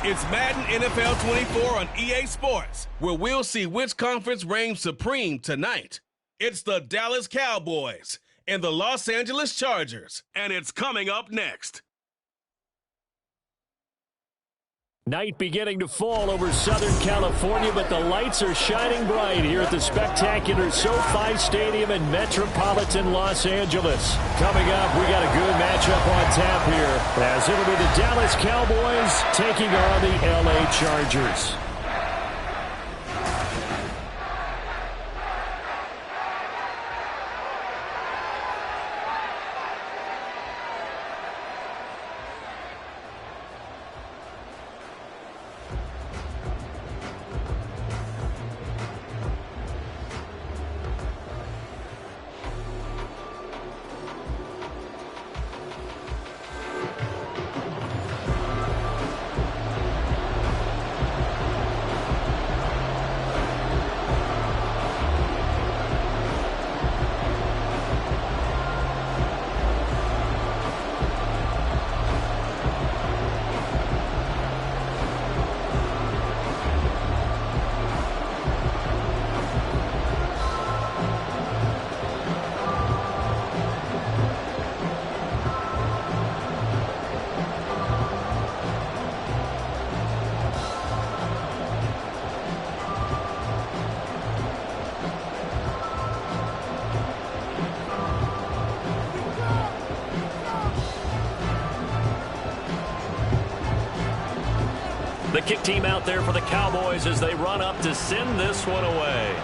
It's Madden NFL 24 on EA Sports, where we'll see which conference reigns supreme tonight. It's the Dallas Cowboys and the Los Angeles Chargers, and it's coming up next. Night beginning to fall over Southern California, but the lights are shining bright here at the spectacular SoFi Stadium in metropolitan Los Angeles. Coming up, we got a good matchup on tap here, as it'll be the Dallas Cowboys taking on the LA Chargers. The kick team out there for the Cowboys as they run up to send this one away.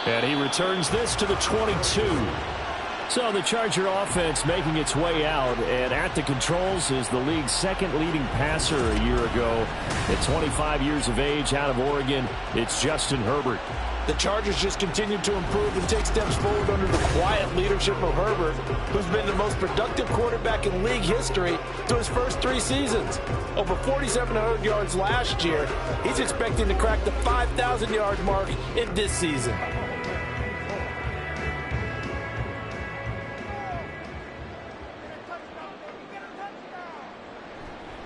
And he returns this to the 22. So the Charger offense making its way out, and at the controls is the league's second leading passer a year ago. At 25 years of age, out of Oregon, it's Justin Herbert. The Chargers just continue to improve and take steps forward under the quiet leadership of Herbert, who's been the most productive quarterback in league history through his first 3 seasons. Over 4,700 yards last year. He's expecting to crack the 5,000-yard mark in this season.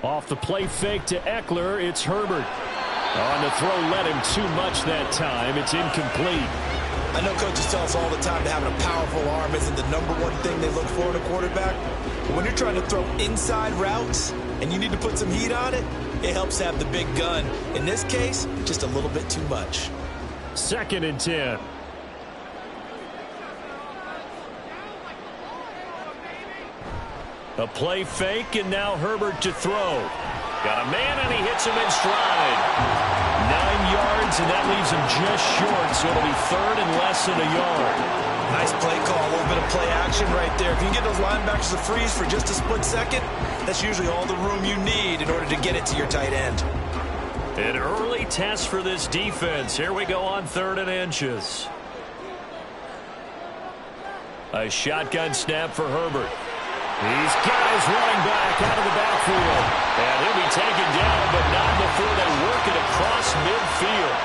Off the play fake to Eckler, it's Herbert. On the throw, led him too much that time. It's incomplete. I know coaches tell us all the time that having a powerful arm isn't the #1 thing they look for in a quarterback. But when you're trying to throw inside routes and you need to put some heat on it, it helps have the big gun. In this case, just a little bit too much. 2nd and 10. A play fake, and now Herbert to throw. Got a man, and he hits him in stride. 9 yards, and that leaves him just short, so it'll be 3rd and less than a yard. Nice play call, a little bit of play action right there. If you can get those linebackers to freeze for just a split second, that's usually all the room you need in order to get it to your tight end. An early test for this defense. Here we go on 3rd and inches. A shotgun snap for Herbert. These guys running back out of the backfield. And he'll be taken down, but not before they work it across midfield.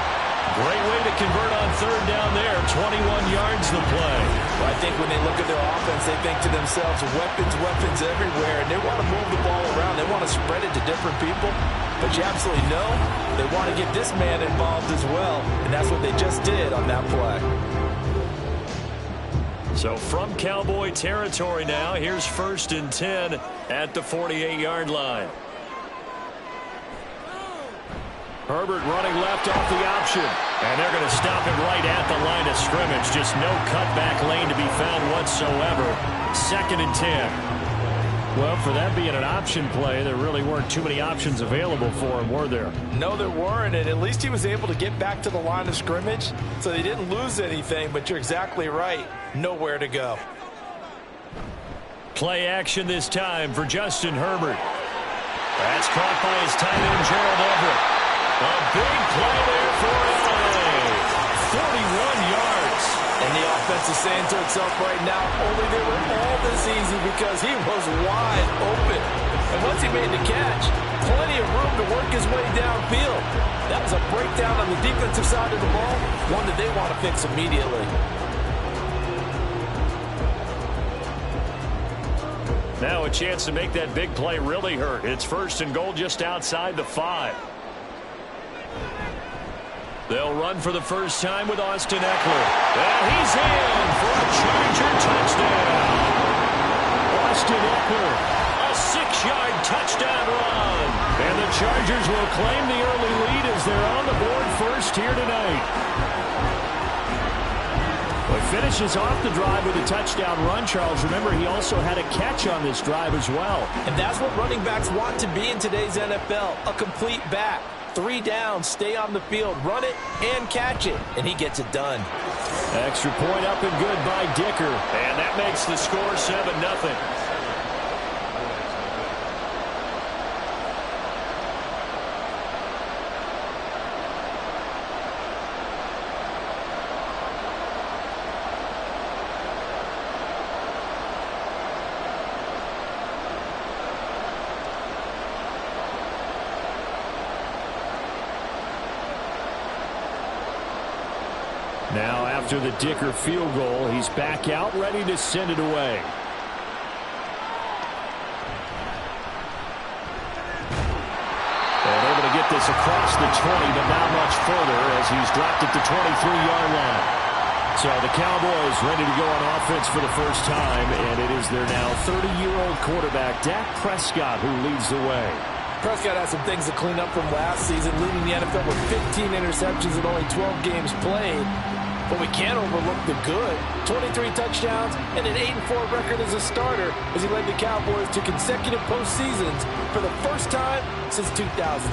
Great way to convert on 3rd down there. 21 yards the play. Well, I think when they look at their offense, they think to themselves, weapons everywhere, and they want to move the ball around. They want to spread it to different people. But you absolutely know they want to get this man involved as well, and that's what they just did on that play. So from Cowboy territory now, here's 1st and 10 at the 48-yard line. Herbert running left off the option. And they're going to stop it right at the line of scrimmage. Just no cutback lane to be found whatsoever. 2nd and 10. Well, for that being an option play, there really weren't too many options available for him, were there? No, there weren't, and at least he was able to get back to the line of scrimmage, so they didn't lose anything, but you're exactly right. Nowhere to go. Play action this time for Justin Herbert. That's caught by his tight end, Gerald Everett. A big play there for LA. 41 yards. And the offense is saying to itself right now, only they were all this easy because he was wide open. And once he made the catch, plenty of room to work his way downfield. That was a breakdown on the defensive side of the ball, one that they want to fix immediately. Now a chance to make that big play really hurt. It's 1st and goal just outside the 5. They'll run for the first time with Austin Eckler. And he's in for a Charger touchdown. Austin Eckler, a 6-yard touchdown run. And the Chargers will claim the early lead as they're on the board first here tonight. Well, he finishes off the drive with a touchdown run, Charles. Remember, he also had a catch on this drive as well. And that's what running backs want to be in today's NFL, a complete back. 3 downs, stay on the field, run it, and catch it. And he gets it done. Extra point up and good by Dicker. And that makes the score 7-0. Now, after the Dicker field goal, he's back out, ready to send it away. And able to get this across the 20, but not much further as he's dropped at the 23-yard line. So the Cowboys ready to go on offense for the first time, and it is their now 30-year-old quarterback, Dak Prescott, who leads the way. Prescott has some things to clean up from last season, leading the NFL with 15 interceptions and only 12 games played. But we can't overlook the good. 23 touchdowns and an 8-4 record as a starter as he led the Cowboys to consecutive postseasons for the first time since 2007.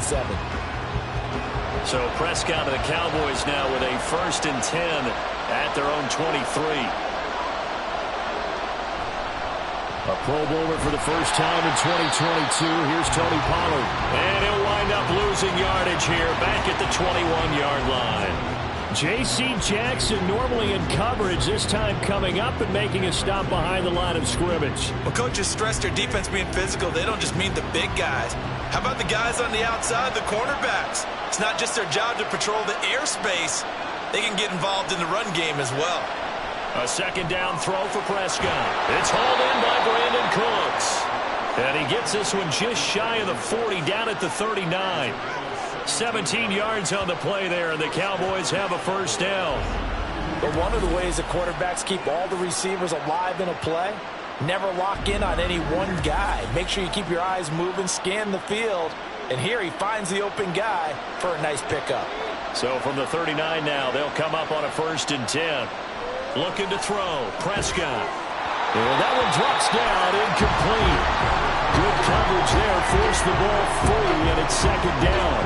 So Prescott and the Cowboys now with a 1st and 10 at their own 23. A Pro Bowler for the first time in 2022. Here's Tony Pollard. And he'll wind up losing yardage here back at the 21-yard line. J.C. Jackson normally in coverage, this time coming up and making a stop behind the line of scrimmage. Well, coaches stress their defense being physical. They don't just mean the big guys. How about the guys on the outside, the cornerbacks? It's not just their job to patrol the airspace. They can get involved in the run game as well. A 2nd down throw for Prescott. It's hauled in by Brandon Cooks. And he gets this one just shy of the 40, down at the 39. 17 yards on the play there, and the Cowboys have a 1st down. But one of the ways the quarterbacks keep all the receivers alive in a play, never lock in on any one guy. Make sure you keep your eyes moving, scan the field, and here he finds the open guy for a nice pickup. So from the 39 now, they'll come up on a 1st and 10. Looking to throw, Prescott. And that one drops down, incomplete. Good coverage there, forced the ball free, and it's 2nd down.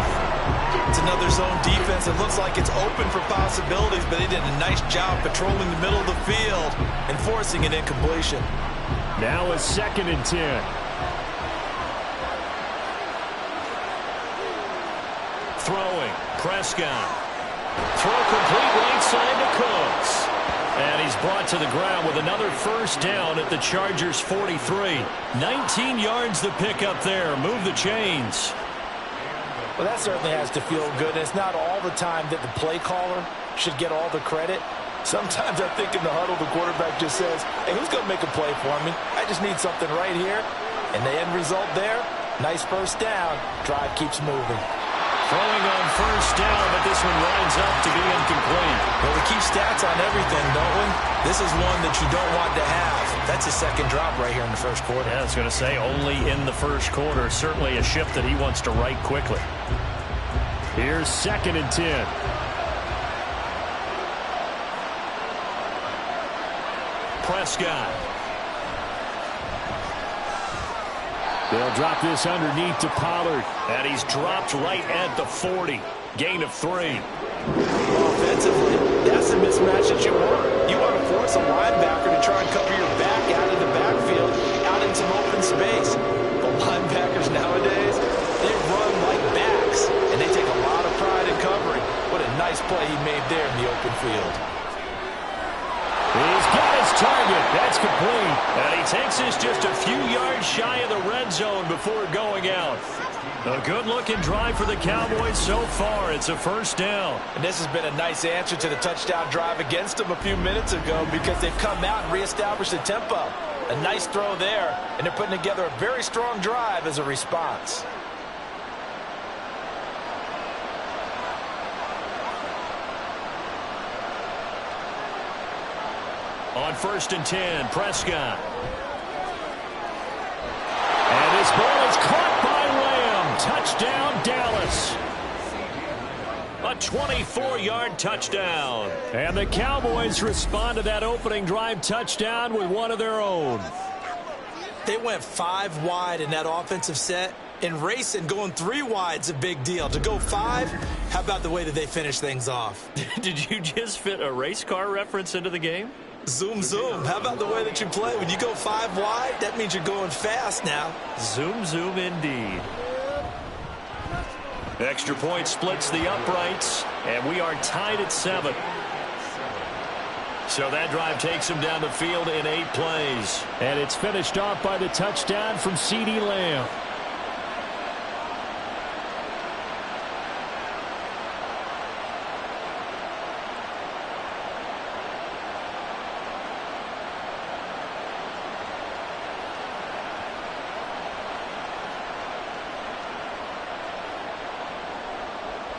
It's another zone defense. It looks like it's open for possibilities, but they did a nice job patrolling the middle of the field and forcing an incompletion. Now a 2nd and 10. Throwing, Prescott. Throw complete right side to Cooks. And he's brought to the ground with another 1st down at the Chargers' 43. 19 yards to pick up there. Move the chains. Well, that certainly has to feel good. It's not all the time that the play caller should get all the credit. Sometimes I think in the huddle, the quarterback just says, hey, who's going to make a play for me? I just need something right here. And the end result there, nice 1st down. Drive keeps moving. Throwing on 1st down, but this one lines up to be incomplete. Well, we keep stats on everything, don't we? This is one that you don't want to have. That's a 2nd drop right here in the 1st quarter. Yeah, I was going to say, only in the 1st quarter. Certainly a shift that he wants to right quickly. Here's 2nd and 10. Prescott. They'll drop this underneath to Pollard. And he's dropped right at the 40. Gain of 3. Offensively, that's the mismatch that you want. You want to force a linebacker to try and cover your back out of the backfield, out in some open space. But linebackers nowadays, they run like backs, and they take a lot of pride in covering. What a nice play he made there in the open field. He's got his target. That's complete. And he takes this just a few yards shy of the red zone before going out. A good-looking drive for the Cowboys so far. It's a 1st down. And this has been a nice answer to the touchdown drive against them a few minutes ago because they've come out and reestablished the tempo. A nice throw there, and they're putting together a very strong drive as a response. On 1st and 10, Prescott. And this ball is caught by Lamb. Touchdown, Dallas. A 24-yard touchdown. And the Cowboys respond to that opening drive touchdown with one of their own. They went 5 wide in that offensive set. And racing, going 3 wide's a big deal. To go 5, how about the way that they finish things off? Did you just fit a race car reference into the game? Zoom, zoom. How about the way that you play? When you go 5 wide, that means you're going fast now. Zoom, zoom indeed. Extra point splits the uprights, and we are tied at 7. So that drive takes him down the field in 8 plays. And it's finished off by the touchdown from CeeDee Lamb.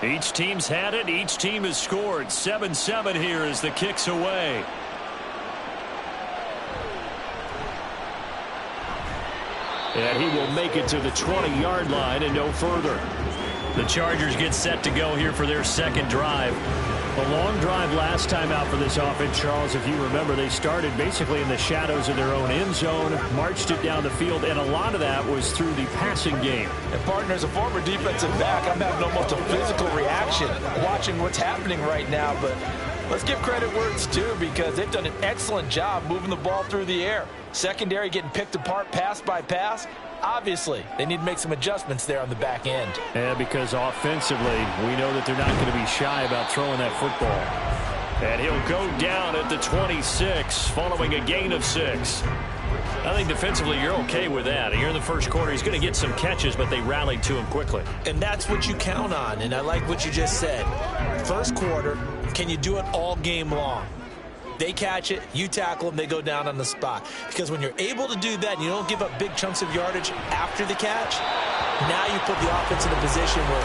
Each team's had it. Each team has scored. 7-7 here as the kick's away. And he will make it to the 20-yard line and no further. The Chargers get set to go here for their second drive. A long drive last time out for this offense, Charles. If you remember, they started basically in the shadows of their own end zone, marched it down the field, and a lot of that was through the passing game. And, partner, as a former defensive back, I'm having almost a physical reaction watching what's happening right now. But let's give credit where it's due, because they've done an excellent job moving the ball through the air. Secondary getting picked apart pass by pass. Obviously, they need to make some adjustments there on the back end. Yeah, because offensively, we know that they're not going to be shy about throwing that football. And he'll go down at the 26 following a gain of 6. I think defensively you're okay with that. Here in the first quarter, he's going to get some catches, but they rallied to him quickly. And that's what you count on, and I like what you just said. First quarter, can you do it all game long? They catch it, you tackle them, they go down on the spot. Because when you're able to do that and you don't give up big chunks of yardage after the catch, now you put the offense in a position where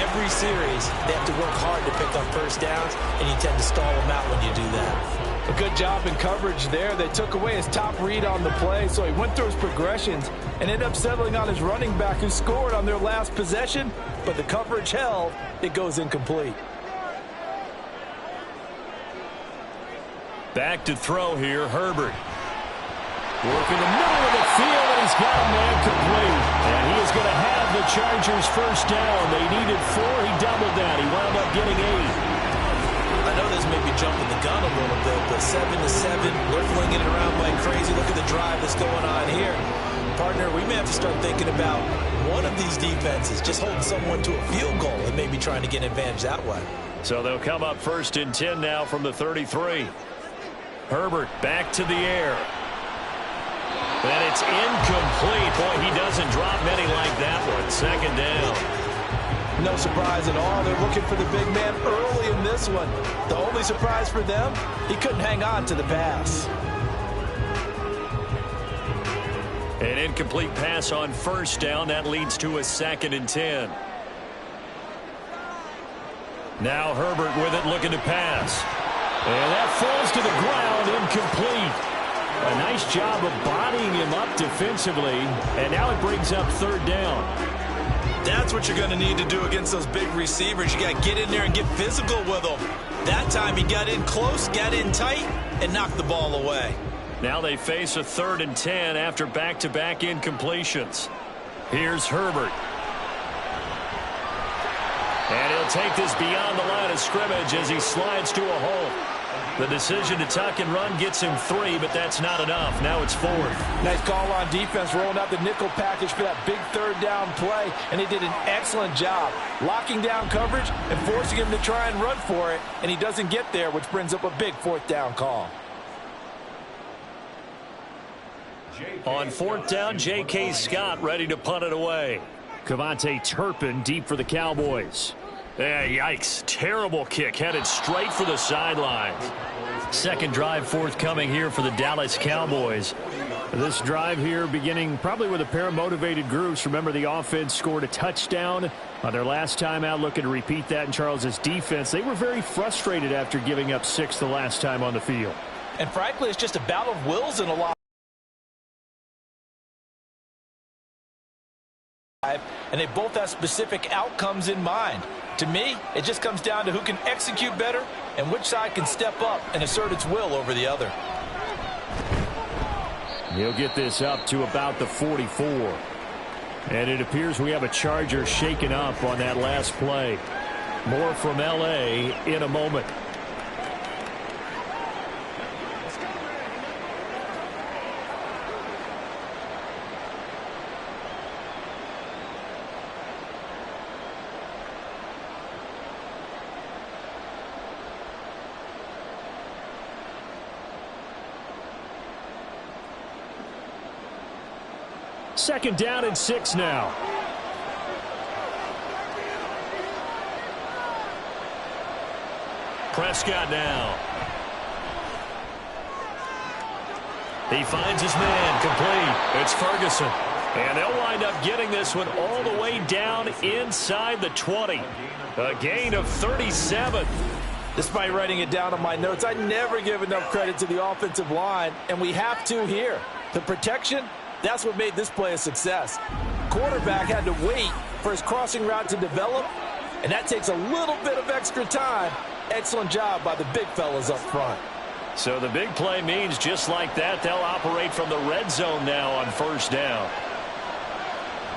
every series they have to work hard to pick up first downs, and you tend to stall them out when you do that. A good job in coverage there. They took away his top read on the play, so he went through his progressions and ended up settling on his running back, who scored on their last possession, but the coverage held. It goes incomplete. Back to throw here, Herbert. Working the middle of the field, and he's got a man complete. And he is going to have the Chargers first down. They needed 4. He doubled that. He wound up getting 8. I know this may be jumping the gun a little bit, but 7-7, they're flinging it around like crazy. Look at the drive that's going on here. Partner, we may have to start thinking about one of these defenses just holding someone to a field goal and maybe trying to get an advantage that way. So they'll come up 1st and 10 now from the 33. Herbert back to the air. And it's incomplete. Boy, he doesn't drop many like that one. 2nd down. No surprise at all. They're looking for the big man early in this one. The only surprise for them, he couldn't hang on to the pass. An incomplete pass on 1st down. That leads to a 2nd and 10. Now Herbert with it, looking to pass. And that falls to the ground, incomplete. A nice job of bodying him up defensively, and now it brings up 3rd down. That's what you're going to need to do against those big receivers. You got to get in there and get physical with them. That time he got in close, got in tight, and knocked the ball away. Now they face a 3rd and 10 after back-to-back incompletions. Here's Herbert. And he'll take this beyond the line of scrimmage as he slides to a hole. The decision to tuck and run gets him 3, but that's not enough. Now it's 4th. Nice call on defense, rolling out the nickel package for that big 3rd down play, and he did an excellent job locking down coverage and forcing him to try and run for it, and he doesn't get there, which brings up a big 4th down call. On 4th down, J.K. Scott ready to punt it away. Kevontae Turpin deep for the Cowboys. Yikes. Terrible kick. Headed straight for the sidelines. Second drive forthcoming here for the Dallas Cowboys. This drive here beginning probably with a pair of motivated groups. Remember, the offense scored a touchdown on their last time out, looking to repeat that in Charles's defense. They were very frustrated after giving up 6 the last time on the field. And frankly, it's just a battle of wills in a lot. And they both have specific outcomes in mind. To me, it just comes down to who can execute better and which side can step up and assert its will over the other. He'll get this up to about the 44. And it appears we have a Charger shaken up on that last play. More from L.A. in a moment. Second down and 6 now. Prescott now. He finds his man, complete. It's Ferguson. And they'll wind up getting this one all the way down inside the 20. A gain of 37. Despite writing it down on my notes, I never give enough credit to the offensive line, and we have to here. The protection, that's what made this play a success. Quarterback had to wait for his crossing route to develop, and that takes a little bit of extra time. Excellent job by the big fellas up front. So the big play means just like that, they'll operate from the red zone now on first down.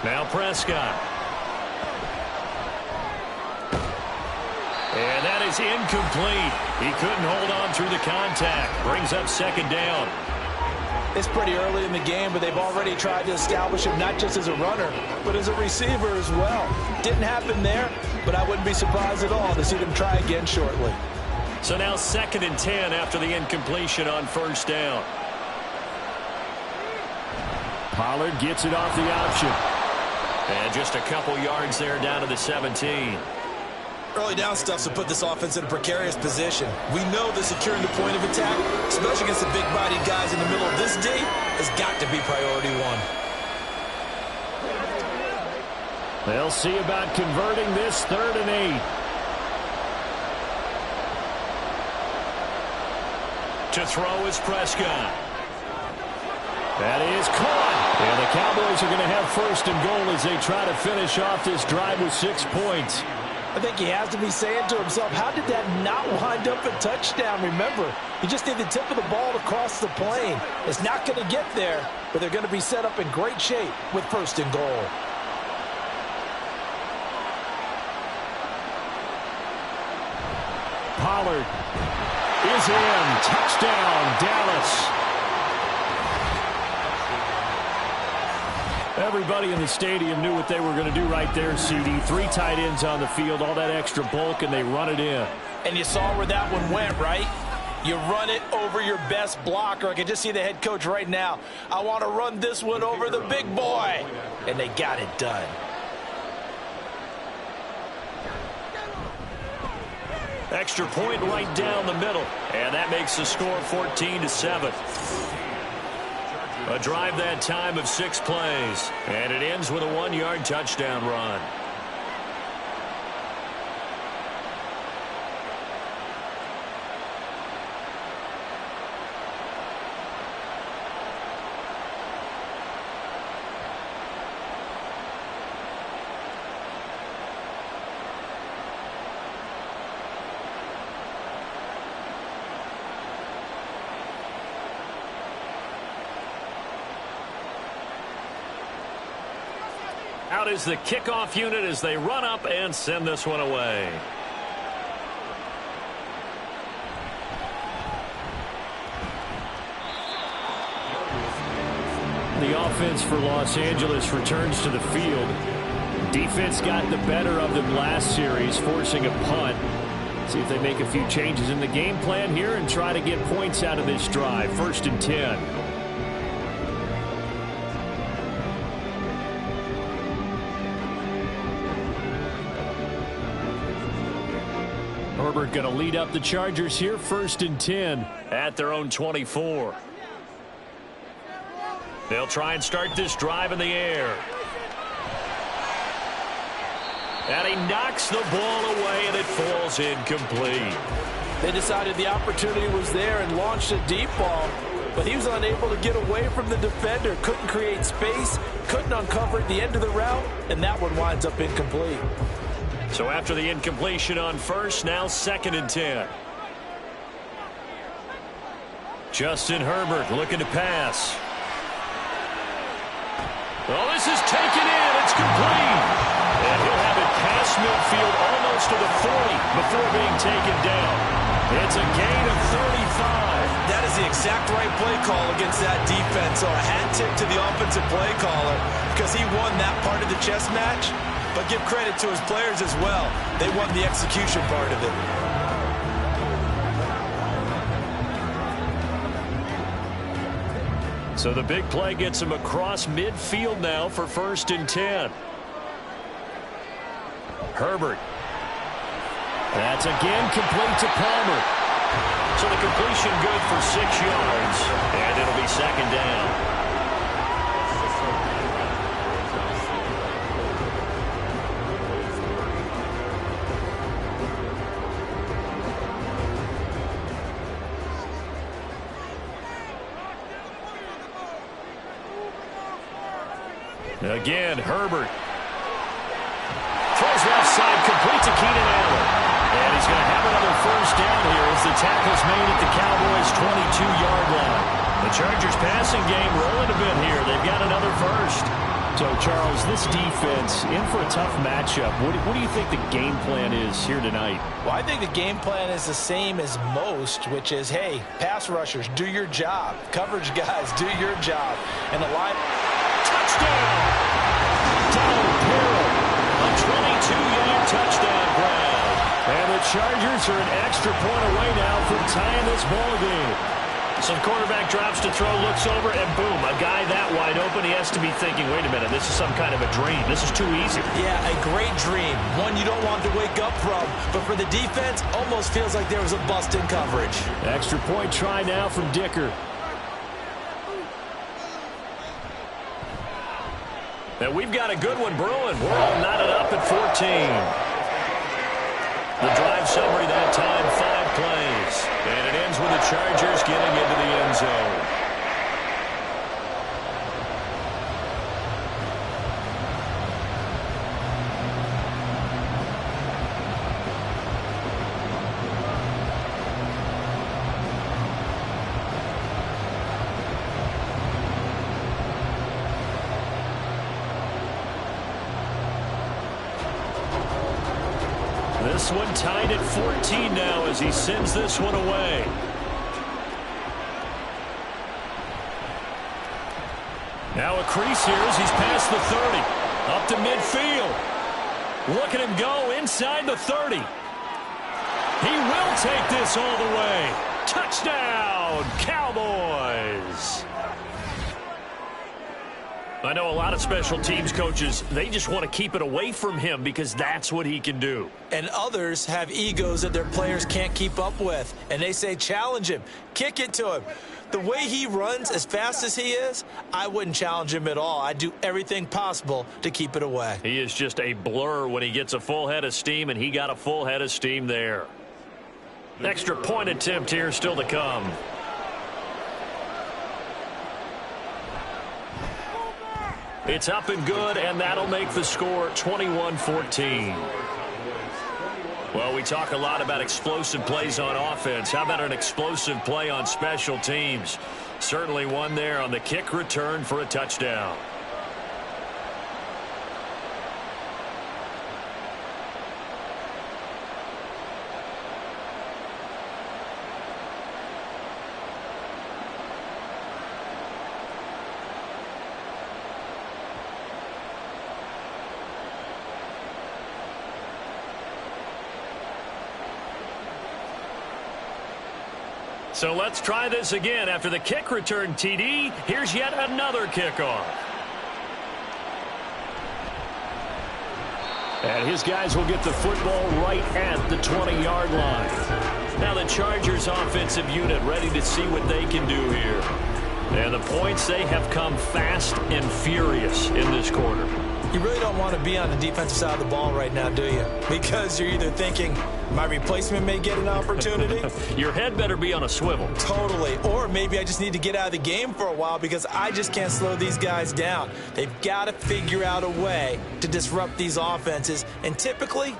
Now Prescott. And that is incomplete. He couldn't hold on through the contact. Brings up second down. It's pretty early in the game, but they've already tried to establish him not just as a runner, but as a receiver as well. Didn't happen there, but I wouldn't be surprised at all to see them try again shortly. So now 2nd and 10 after the incompletion on first down. Pollard gets it off the option. And just a couple yards there down to the 17. Early down stuffs will put this offense in a precarious position. We know that securing the point of attack, especially against the big-bodied guys in the middle of this D, has got to be priority one. They'll see about converting this 3rd and 8. To throw is Prescott. That is caught. And the Cowboys are going to have 1st and goal as they try to finish off this drive with 6 points. I think he has to be saying to himself, how did that not wind up a touchdown? Remember, you just need the tip of the ball to cross the plane. It's not going to get there, but they're going to be set up in great shape with 1st and goal. Pollard is in. Touchdown, Dallas. Everybody in the stadium knew what they were going to do right there, CD. 3 tight ends on the field, all that extra bulk, and they run it in. And you saw where that one went, right? You run it over your best blocker. I can just see the head coach right now. I want to run this one over the big boy. And they got it done. Extra point right down the middle. And that makes the score 14-7. A drive that time of 6 plays. And it ends with a 1-yard touchdown run. Out is the kickoff unit as they run up and send this one away. The offense for Los Angeles returns to the field. Defense got the better of them last series, forcing a punt. See if they make a few changes in the game plan here and try to get points out of this drive. 1st and 10. Herbert going to lead up the Chargers here, 1st and 10 at their own 24. They'll try and start this drive in the air. And he knocks the ball away, and it falls incomplete. They decided the opportunity was there and launched a deep ball, but he was unable to get away from the defender, couldn't create space, couldn't uncover at the end of the route, and that one winds up incomplete. So after the incompletion on first, now 2nd and 10. Justin Herbert looking to pass. Well, this is taken in. It's complete. And he'll have it past midfield almost to the 40 before being taken down. It's a gain of 35. That is the exact right play call against that defense. So a hat tip to the offensive play caller because he won that part of the chess match. But give credit to his players as well. They won the execution part of it. So the big play gets him across midfield now for 1st and 10. Herbert. That's again complete to Palmer. So the completion good for 6 yards. And it'll be 2nd down. Again, Herbert. Throws left side, complete to Keenan Allen. And he's going to have another 1st down here as the tackle's made at the Cowboys' 22-yard line. The Chargers' passing game rolling a bit here. They've got another 1st. So, Charles, this defense in for a tough matchup. What do you think the game plan is here tonight? Well, I think the game plan is the same as most, which is, hey, pass rushers, do your job. Coverage guys, do your job. And the line... Touchdown! Down Peril. A 22-yard touchdown grab. And the Chargers are an extra point away now from tying this ball game. So the quarterback drops to throw, looks over, and boom, a guy that wide open, he has to be thinking, wait a minute, this is some kind of a dream. This is too easy. Yeah, a great dream. One you don't want to wake up from. But for the defense, almost feels like there was a bust in coverage. Extra point try now from Dicker. And we've got a good one brewing. We're all knotted up at 14. The drive summary that time, 5 plays. And it ends with the Chargers getting into the end zone. This one tied at 14 now as he sends this one away. Now a crease here as he's past the 30. Up to midfield. Look at him go inside the 30. He will take this all the way. Touchdown, Cowboys. I know a lot of special teams coaches, they just want to keep it away from him because that's what he can do. And others have egos that their players can't keep up with. And they say, challenge him, kick it to him. The way he runs as fast as he is, I wouldn't challenge him at all. I'd do everything possible to keep it away. He is just a blur when he gets a full head of steam, and he got a full head of steam there. Extra point attempt here still to come. It's up and good, and that'll make the score 21-14. Well, we talk a lot about explosive plays on offense. How about an explosive play on special teams? Certainly one there on the kick return for a touchdown. So let's try this again. After the kick return TD, here's yet another kickoff. And his guys will get the football right at the 20-yard line. Now the Chargers offensive unit ready to see what they can do here. And the points, they have come fast and furious in this quarter. You really don't want to be on the defensive side of the ball right now, do you? Because you're either thinking, my replacement may get an opportunity. Your head better be on a swivel. Totally. Or maybe I just need to get out of the game for a while because I just can't slow these guys down. They've got to figure out a way to disrupt these offenses. And typically,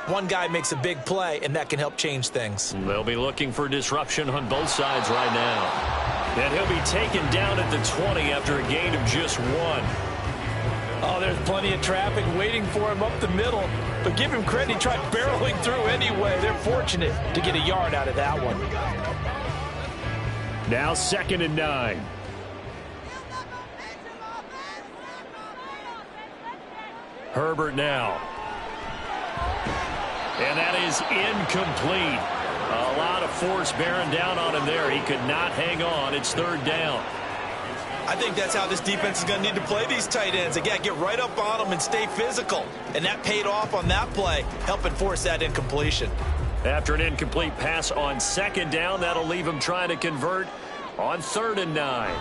one guy makes a big play, and that can help change things. They'll be looking for disruption on both sides right now. And he'll be taken down at the 20 after a gain of just 1. Oh, there's plenty of traffic waiting for him up the middle. But give him credit, he tried barreling through anyway. They're fortunate to get a yard out of that one. Now 2nd and 9. Herbert now. And that is incomplete. A lot of force bearing down on him there. He could not hang on. It's 3rd down. I think that's how this defense is going to need to play these tight ends. They got to get right up on them and stay physical. And that paid off on that play, helping force that incompletion. After an incomplete pass on 2nd down, that'll leave him trying to convert on 3rd and 9.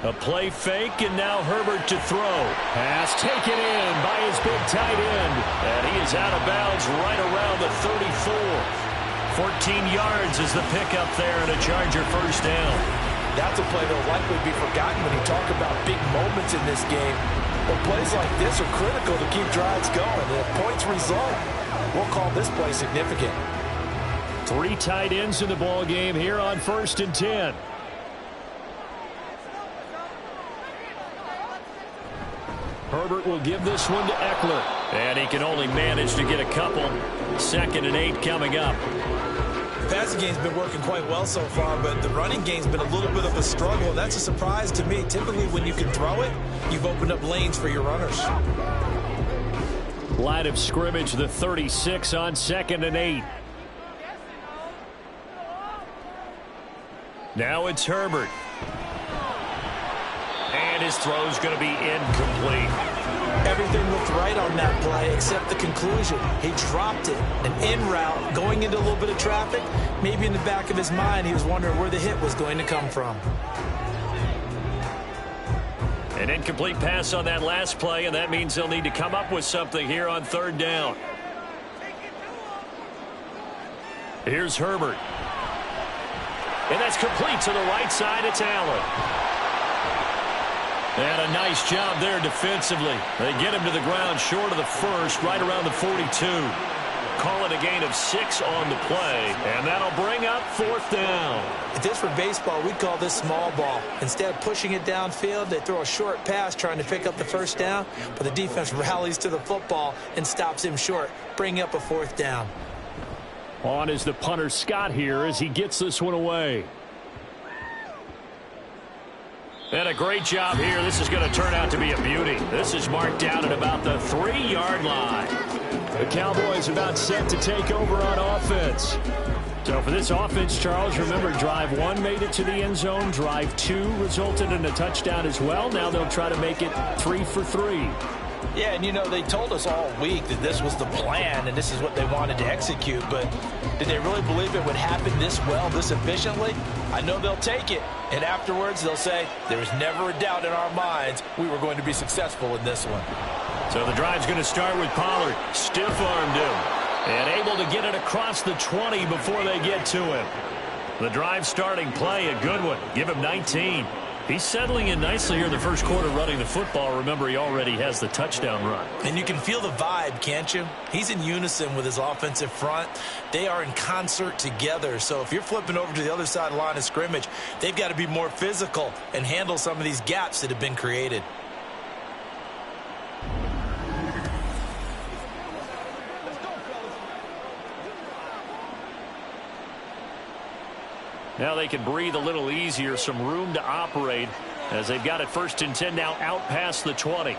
A play fake, and now Herbert to throw. Pass taken in by his big tight end. And he is out of bounds right around the 34. 14 yards is the pickup there, and a Charger 1st down. That's a play that will likely be forgotten when you talk about big moments in this game. But plays like this are critical to keep drives going. And if points result, we'll call this play significant. 3 tight ends in the ball game here on 1st and 10. Herbert will give this one to Eckler. And he can only manage to get a couple. 2nd and 8 coming up. The passing game's been working quite well so far, but the running game's been a little bit of a struggle, and that's a surprise to me. Typically, when you can throw it, you've opened up lanes for your runners. Line of scrimmage, the 36 on 2nd and 8. Now it's Herbert. And his throw's going to be incomplete. Everything looked right on that play except the conclusion. He dropped it. An in route, going into a little bit of traffic. Maybe in the back of his mind, he was wondering where the hit was going to come from. An incomplete pass on that last play, and that means they'll need to come up with something here on 3rd down. Here's Herbert. And that's complete to the right side. It's Allen. And a nice job there defensively. They get him to the ground short of the 1st, right around the 42. Call it a gain of 6 on the play, and that'll bring up 4th down. If this were baseball, we'd call this small ball. Instead of pushing it downfield, they throw a short pass trying to pick up the 1st down, but the defense rallies to the football and stops him short, bringing up a 4th down. On is the punter Scott here as he gets this one away. And a great job here. This is going to turn out to be a beauty. This is marked down at about the 3-yard line. The Cowboys are about set to take over on offense. So for this offense, Charles, remember, drive 1 made it to the end zone. Drive 2 resulted in a touchdown as well. Now they'll try to make it 3 for 3. Yeah, and you know, they told us all week that this was the plan and this is what they wanted to execute, but did they really believe it would happen this well, this efficiently? I know they'll take it, and afterwards they'll say, there was never a doubt in our minds we were going to be successful in this one. So the drive's going to start with Pollard. Stiff-armed him, and able to get it across the 20 before they get to him. The drive starting play, a good one. Give him 19. He's settling in nicely here in the first quarter running the football. Remember, he already has the touchdown run. And you can feel the vibe, can't you? He's in unison with his offensive front. They are in concert together. So if you're flipping over to the other side of the line of scrimmage, they've got to be more physical and handle some of these gaps that have been created. Now they can breathe a little easier, some room to operate as they've got it 1st and 10 now out past the 20.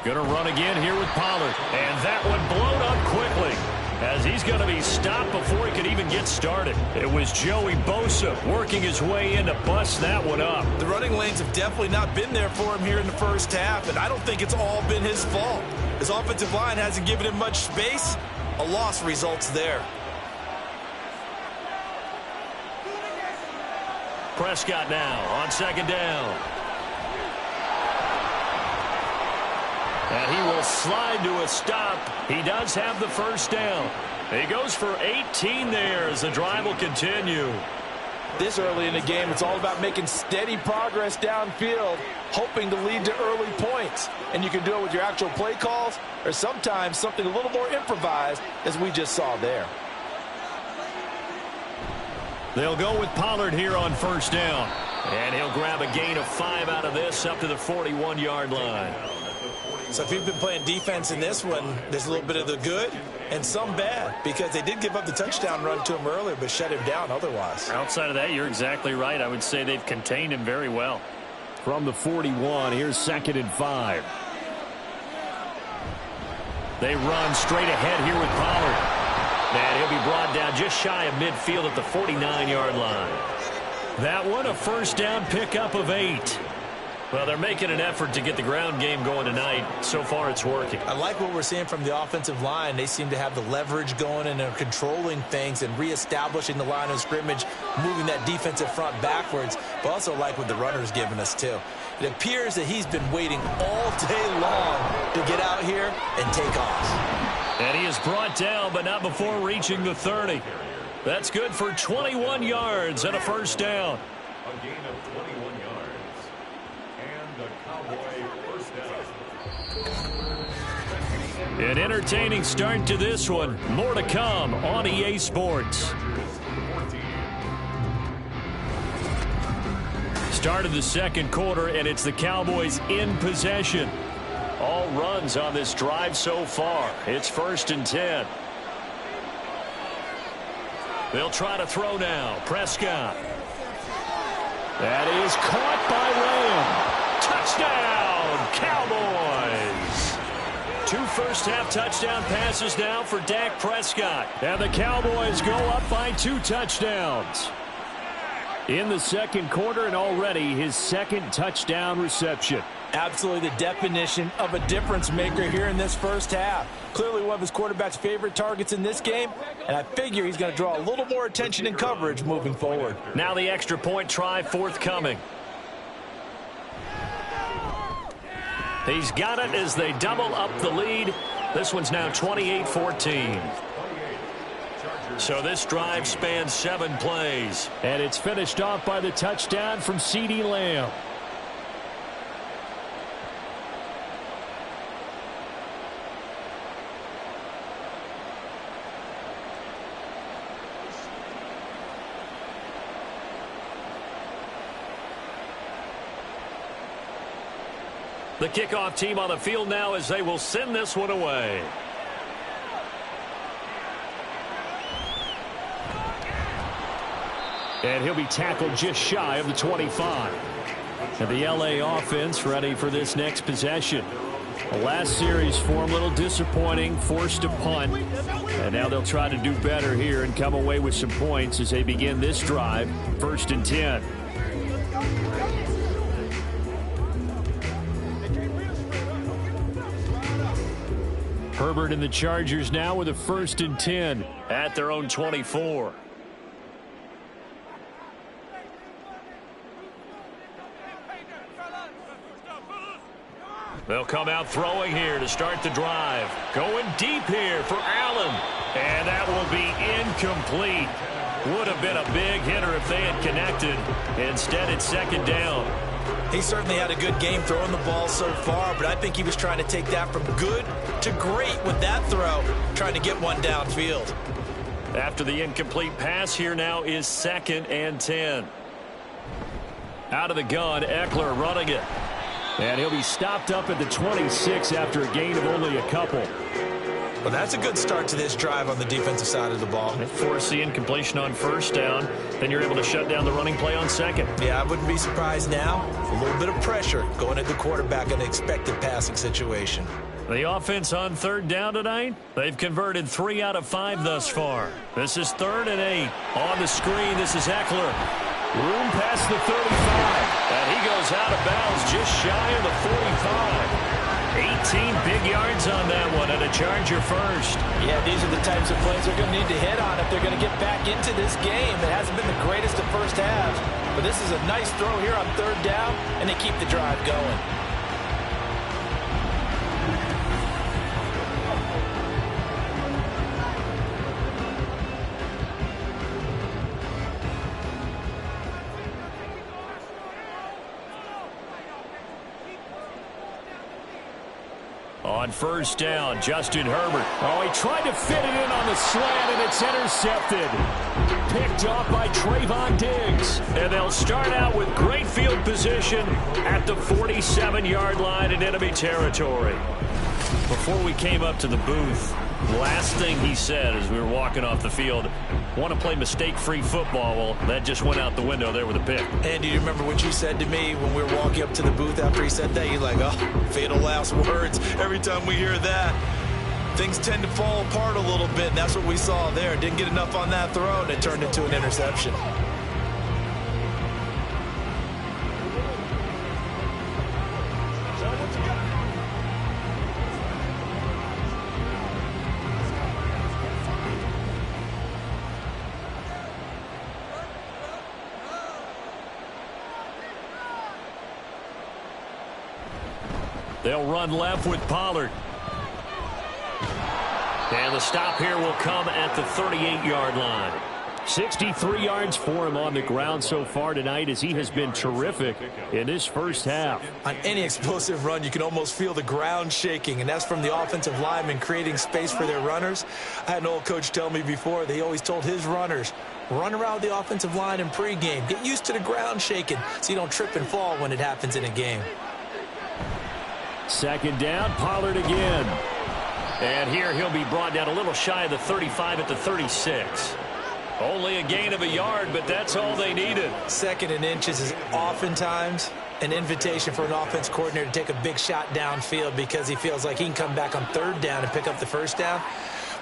Going to run again here with Pollard. And that one blown up quickly as he's going to be stopped before he could even get started. It was Joey Bosa working his way in to bust that one up. The running lanes have definitely not been there for him here in the first half, and I don't think it's all been his fault. His offensive line hasn't given him much space. A loss results there. Prescott now on second down. And he will slide to a stop. He does have the first down. He goes for 18 there as the drive will continue. This early in the game, it's all about making steady progress downfield, hoping to lead to early points. And you can do it with your actual play calls or sometimes something a little more improvised, as we just saw there. They'll go with Pollard here on first down. And he'll grab a gain of 5 out of this up to the 41-yard line. So if you've been playing defense in this one, there's a little bit of the good and some bad, because they did give up the touchdown run to him earlier but shut him down otherwise. Outside of that, you're exactly right. I would say they've contained him very well. From the 41, here's 2nd and 5. They run straight ahead here with Pollard. And he'll be brought down just shy of midfield at the 49-yard line. That one, a first down pickup of 8. Well, they're making an effort to get the ground game going tonight. So far, it's working. I like what we're seeing from the offensive line. They seem to have the leverage going, and they're controlling things and reestablishing the line of scrimmage, moving that defensive front backwards. But also like what the runner's giving us, too. It appears that he's been waiting all day long to get out here and take off. And he is brought down, but not before reaching the 30. That's good for 21 yards and a first down. A gain of 21 yards. And the Cowboy first down. An entertaining start to this one. More to come on EA Sports. Start of the second quarter, and it's the Cowboys in possession. All runs on this drive so far. It's 1st and 10. They'll try to throw now. Prescott. That is caught by Lamb. Touchdown, Cowboys. 2 first-half touchdown passes now for Dak Prescott. And the Cowboys go up by 2 touchdowns. In the second quarter, and already his 2nd touchdown reception. Absolutely the definition of a difference maker here in this first half. Clearly one of his quarterback's favorite targets in this game, and I figure he's going to draw a little more attention and coverage moving forward. Now the extra point try forthcoming. He's got it as they double up the lead. This one's now 28-14. So this drive spans 7 plays. And it's finished off by the touchdown from CeeDee Lamb. The kickoff team on the field now as they will send this one away. And he'll be tackled just shy of the 25. And the LA offense ready for this next possession. The last series for him, a little disappointing, forced a punt. And now they'll try to do better here and come away with some points as they begin this drive. 1st and 10. Herbert and the Chargers now with a 1st and 10 at their own 24. They'll come out throwing here to start the drive. Going deep here for Allen. And that will be incomplete. Would have been a big hitter if they had connected. Instead, it's 2nd down. He certainly had a good game throwing the ball so far, but I think he was trying to take that from good to great with that throw, trying to get one downfield. After the incomplete pass, here now is 2nd and 10. Out of the gun, Eckler running it. And he'll be stopped up at the 26 after a gain of only a couple. Well, that's a good start to this drive on the defensive side of the ball. Force the incompletion on 1st down. Then you're able to shut down the running play on 2nd. Yeah, I wouldn't be surprised now. A little bit of pressure going at the quarterback in an expected passing situation. The offense on 3rd down tonight, they've converted 3 out of 5 thus far. This is 3rd and 8. On the screen, this is Eckler. Room past the 35. And he goes out of bounds just shy of the 45. 18 big yards on that one, and a Charger first. Yeah, these are the types of plays they're going to need to hit on if they're going to get back into this game. It hasn't been the greatest of first halves, but this is a nice throw here on third down, and they keep the drive going. On first down, Justin Herbert. Oh, he tried to fit it in on the slant, and it's intercepted. Picked off by Trayvon Diggs. And they'll start out with great field position at the 47-yard line in enemy territory. Before we came up to the booth, last thing he said as we were walking off the field, want to play mistake-free football. Well, that just went out the window there with a pick. And do you remember what you said to me when we were walking up to the booth after he said that? You're like, oh, fatal last words. Every time we hear that, things tend to fall apart a little bit, and that's what we saw there. Didn't get enough on that throw, and it turned into an interception. They'll run left with Pollard. And the stop here will come at the 38-yard line. 63 yards for him on the ground so far tonight as he has been terrific in this first half. On any explosive run, you can almost feel the ground shaking, and that's from the offensive linemen creating space for their runners. I had an old coach tell me before that he always told his runners, run around the offensive line in pregame. Get used to the ground shaking so you don't trip and fall when it happens in a game. Second down, Pollard again. And here he'll be brought down a little shy of the 35 at the 36. Only a gain of a yard, but that's all they needed. Second and inches is oftentimes an invitation for an offense coordinator to take a big shot downfield because he feels like he can come back on third down and pick up the first down.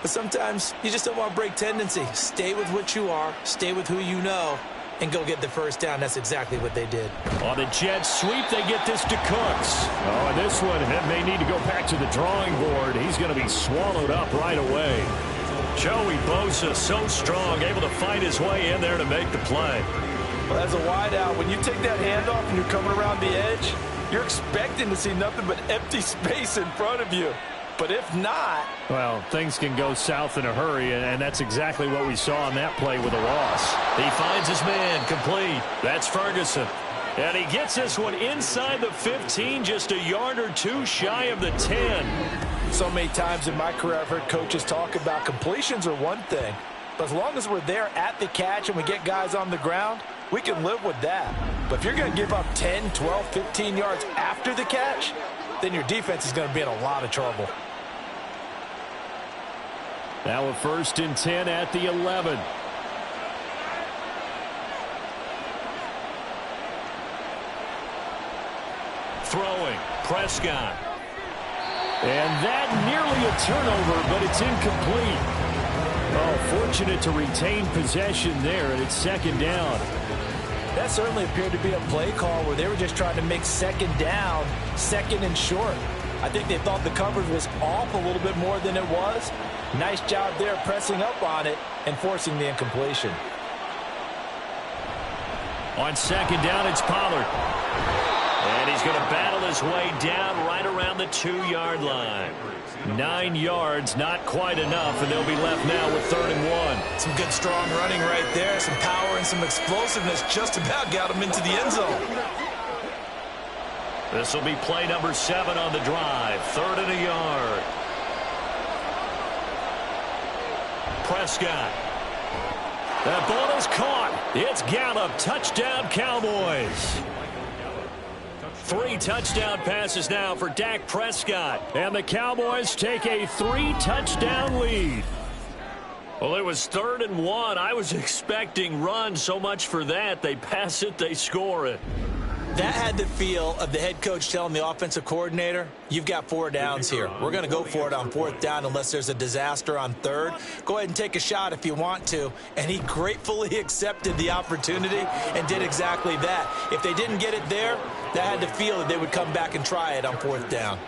But sometimes you just don't want to break tendency. Stay with what you are, stay with who you know, and go get the first down. That's exactly what they did. On the jet sweep, they get this to Cooks. Oh, and this one may need to go back to the drawing board. He's going to be swallowed up right away. Joey Bosa, so strong, able to fight his way in there to make the play. Well, as a wideout, when you take that handoff and you're coming around the edge, you're expecting to see nothing but empty space in front of you. But if not... well, things can go south in a hurry, and that's exactly what we saw on that play with a loss. He finds his man complete. That's Ferguson. And he gets this one inside the 15, just a yard or two shy of the 10. So many times in my career I've heard coaches talk about completions are one thing. But as long as we're there at the catch and we get guys on the ground, we can live with that. But if you're going to give up 10, 12, 15 yards after the catch, then your defense is going to be in a lot of trouble. Now a 1st and 10 at the 11. Throwing, Prescott. And that nearly a turnover, but it's incomplete. Oh, fortunate to retain possession there, and it's second down. That certainly appeared to be a play call where they were just trying to make second down, second and short. I think they thought the coverage was off a little bit more than it was. Nice job there pressing up on it and forcing the incompletion. On second down, it's Pollard. And he's going to battle his way down right around the 2-yard line. 9 yards, not quite enough, and they'll be left now with 3rd and 1. Some good strong running right there. Some power and some explosiveness just about got him into the end zone. This will be play number 7 on the drive. 3rd and a yard. Prescott. That ball is caught. It's Gallup. Touchdown, Cowboys. 3 touchdown passes now for Dak Prescott. And the Cowboys take a 3-touchdown lead. Well, it was 3rd and 1. I was expecting run, so much for that. They pass it, they score it. That had the feel of the head coach telling the offensive coordinator, you've got 4 downs here. We're going to go for it on 4th down unless there's a disaster on 3rd. Go ahead and take a shot if you want to. And he gratefully accepted the opportunity and did exactly that. If they didn't get it there, that had the feel that they would come back and try it on 4th down.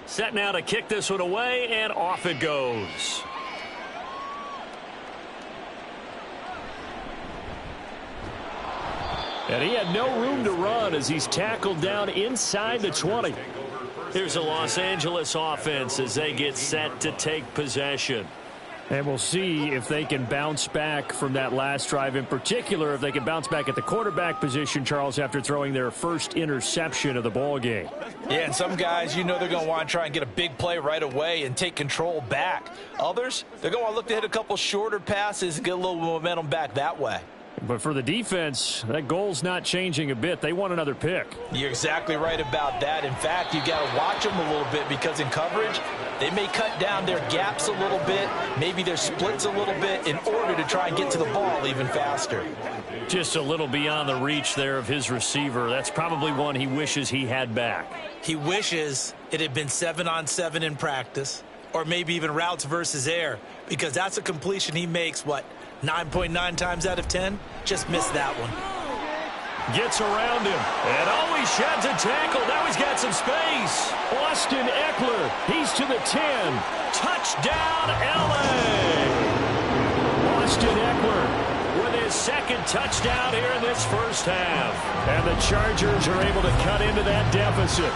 Set now to kick this one away, and off it goes. And he had no room to run as he's tackled down inside the 20. Here's the Los Angeles offense as they get set to take possession. And we'll see if they can bounce back from that last drive, in particular if they can bounce back at the quarterback position, Charles, after throwing their first interception of the ball game. Yeah, and some guys, you know, they're going to want to try and get a big play right away and take control back. Others, they're going to want to look to hit a couple shorter passes and get a little momentum back that way. But for the defense, that goal's not changing a bit. They want another pick. You're exactly right about that. In fact, you got to watch them a little bit because in coverage, they may cut down their gaps a little bit, maybe their splits a little bit in order to try and get to the ball even faster. Just a little beyond the reach there of his receiver. That's probably one he wishes he had back. He wishes it had been 7-on-7 in practice, or maybe even routes versus air, because that's a completion he makes, 9.9 times out of 10? Just missed that one. Gets around him and always sheds a tackle. Now he's got some space. Austin Eckler, he's to the 10. Touchdown, L.A. Austin Eckler with his second touchdown here in this first half. And the Chargers are able to cut into that deficit.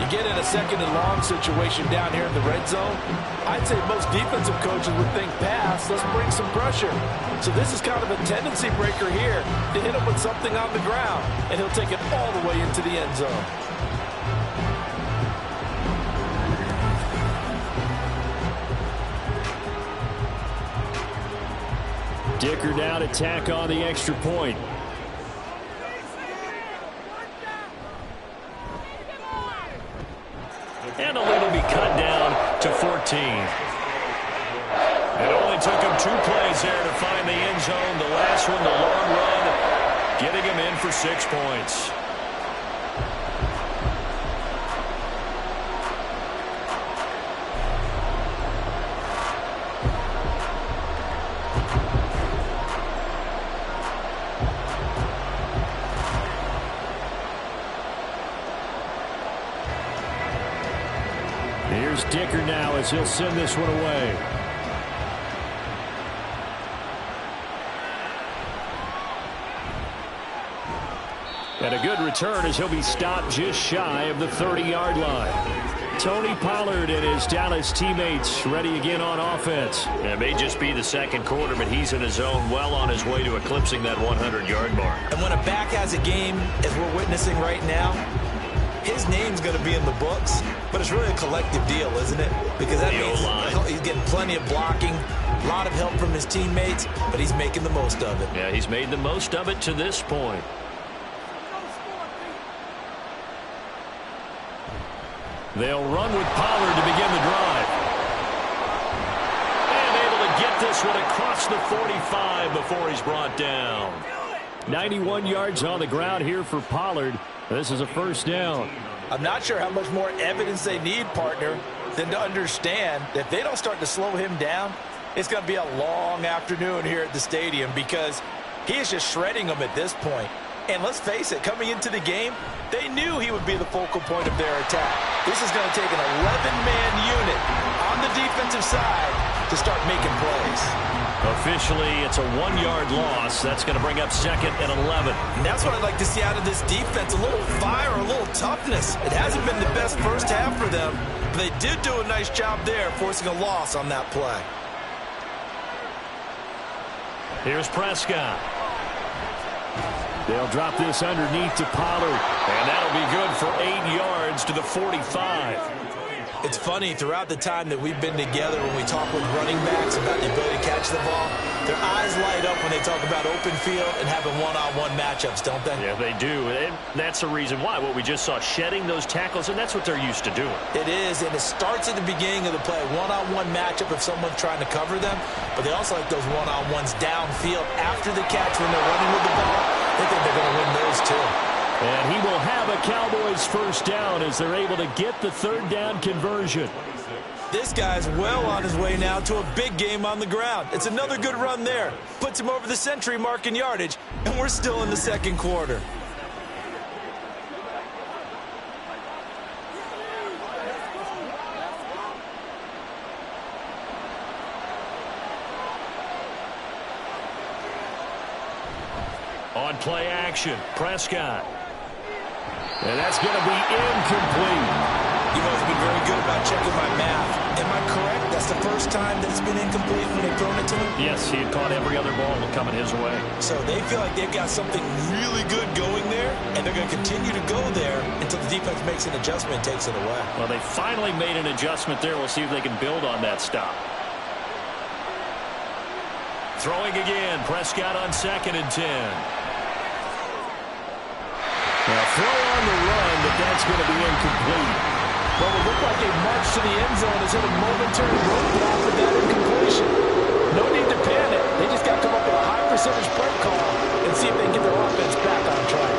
You get in a 2nd and long situation down here in the red zone, I'd say most defensive coaches would think pass, let's bring some pressure. So this is kind of a tendency breaker here to hit him with something on the ground, and he'll take it all the way into the end zone. Dicker down to tack on the extra point. And the lead will be cut down to 14. It only took him 2 plays there to find the end zone. The last one, the long run, getting him in for 6 points. Here's Dicker now as he'll send this one away. And a good return as he'll be stopped just shy of the 30-yard line. Tony Pollard and his Dallas teammates ready again on offense. It may just be the 2nd quarter, but he's in his zone, well on his way to eclipsing that 100-yard mark. And when a back has a game, as we're witnessing right now, his name's going to be in the books, but it's really a collective deal, isn't it? Because that means he's getting plenty of blocking, a lot of help from his teammates, but he's making the most of it. Yeah, he's made the most of it to this point. They'll run with Pollard to begin the drive. And able to get this one across the 45 before he's brought down. 91 yards on the ground here for Pollard. This is a first down. I'm not sure how much more evidence they need, partner, than to understand that if they don't start to slow him down, it's going to be a long afternoon here at the stadium because he is just shredding them at this point. And let's face it, coming into the game, they knew he would be the focal point of their attack. This is going to take an 11-man unit on the defensive side to start making plays. Officially, it's a 1-yard loss. That's going to bring up 2nd and 11. And that's what I'd like to see out of this defense, a little fire, a little toughness. It hasn't been the best first half for them, but they did do a nice job there, forcing a loss on that play. Here's Prescott. They'll drop this underneath to Pollard, and that'll be good for 8 yards to the 45. It's funny, throughout the time that we've been together, when we talk with running backs about the ability to catch the ball, their eyes light up when they talk about open field and having one-on-one matchups, don't they? Yeah, they do. And that's the reason why. What we just saw, shedding those tackles, and that's what they're used to doing. It is, and it starts at the beginning of the play. One-on-one matchup if someone's trying to cover them, but they also like those one-on-ones downfield after the catch when they're running with the ball. They think they're going to win those too. And he will have a Cowboys first down as they're able to get the third down conversion. This guy's well on his way now to a big game on the ground. It's another good run there. Puts him over the century mark in yardage, and we're still in the second quarter. On play action, Prescott. And that's going to be incomplete. You've always been very good about checking my math. Am I correct? That's the first time that it's been incomplete when they've thrown it to him? Yes, he had caught every other ball coming his way. So they feel like they've got something really good going there, and they're going to continue to go there until the defense makes an adjustment and takes it away. Well, they finally made an adjustment there. We'll see if they can build on that stop. Throwing again, Prescott on 2nd and 10. Now throw on the run, but that's going to be incomplete. Well, it looked like a march to the end zone is hit a momentary roadblock with that incompletion. No need to panic. They just got to come up with a high percentage play call and see if they can get their offense back on track.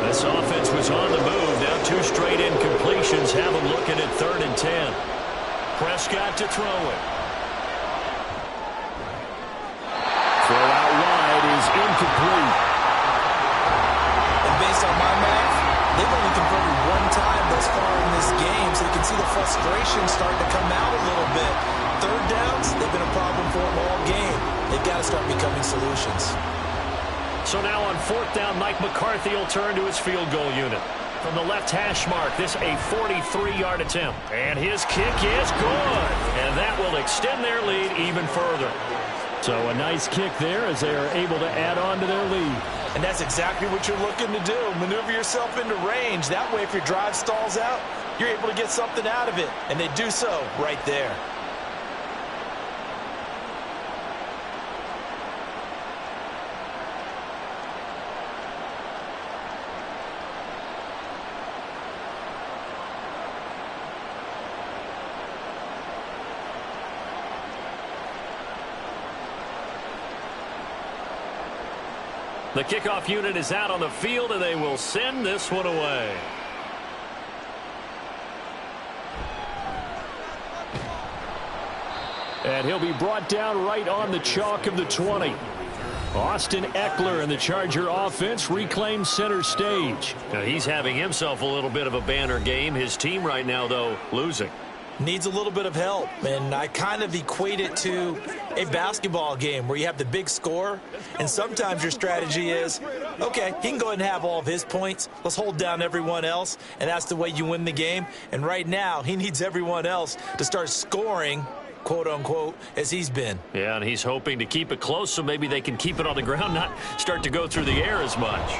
This offense was on the move. Now 2 straight incompletions have them looking at 3rd and 10. Prescott to throw it. Throw out wide is incomplete. Based on my math, they've only converted 1 time thus far in this game, so you can see the frustration starting to come out a little bit. Third downs, they've been a problem for them all game. They've got to start becoming solutions. So now on 4th down, Mike McCarthy will turn to his field goal unit. From the left hash mark, this a 43-yard attempt. And his kick is good. And that will extend their lead even further. So a nice kick there as they are able to add on to their lead. And that's exactly what you're looking to do. Maneuver yourself into range. That way, if your drive stalls out, you're able to get something out of it. And they do so right there. The kickoff unit is out on the field, and they will send this one away. And he'll be brought down right on the chalk of the 20. Austin Eckler and the Charger offense reclaims center stage. Now he's having himself a little bit of a banner game. His team right now, though, losing. Needs a little bit of help, and I kind of equate it to a basketball game where you have the big score, and sometimes your strategy is, okay, he can go ahead and have all of his points. Let's hold down everyone else, and that's the way you win the game. And right now, he needs everyone else to start scoring, quote-unquote, as he's been. Yeah, and he's hoping to keep it close so maybe they can keep it on the ground, not start to go through the air as much.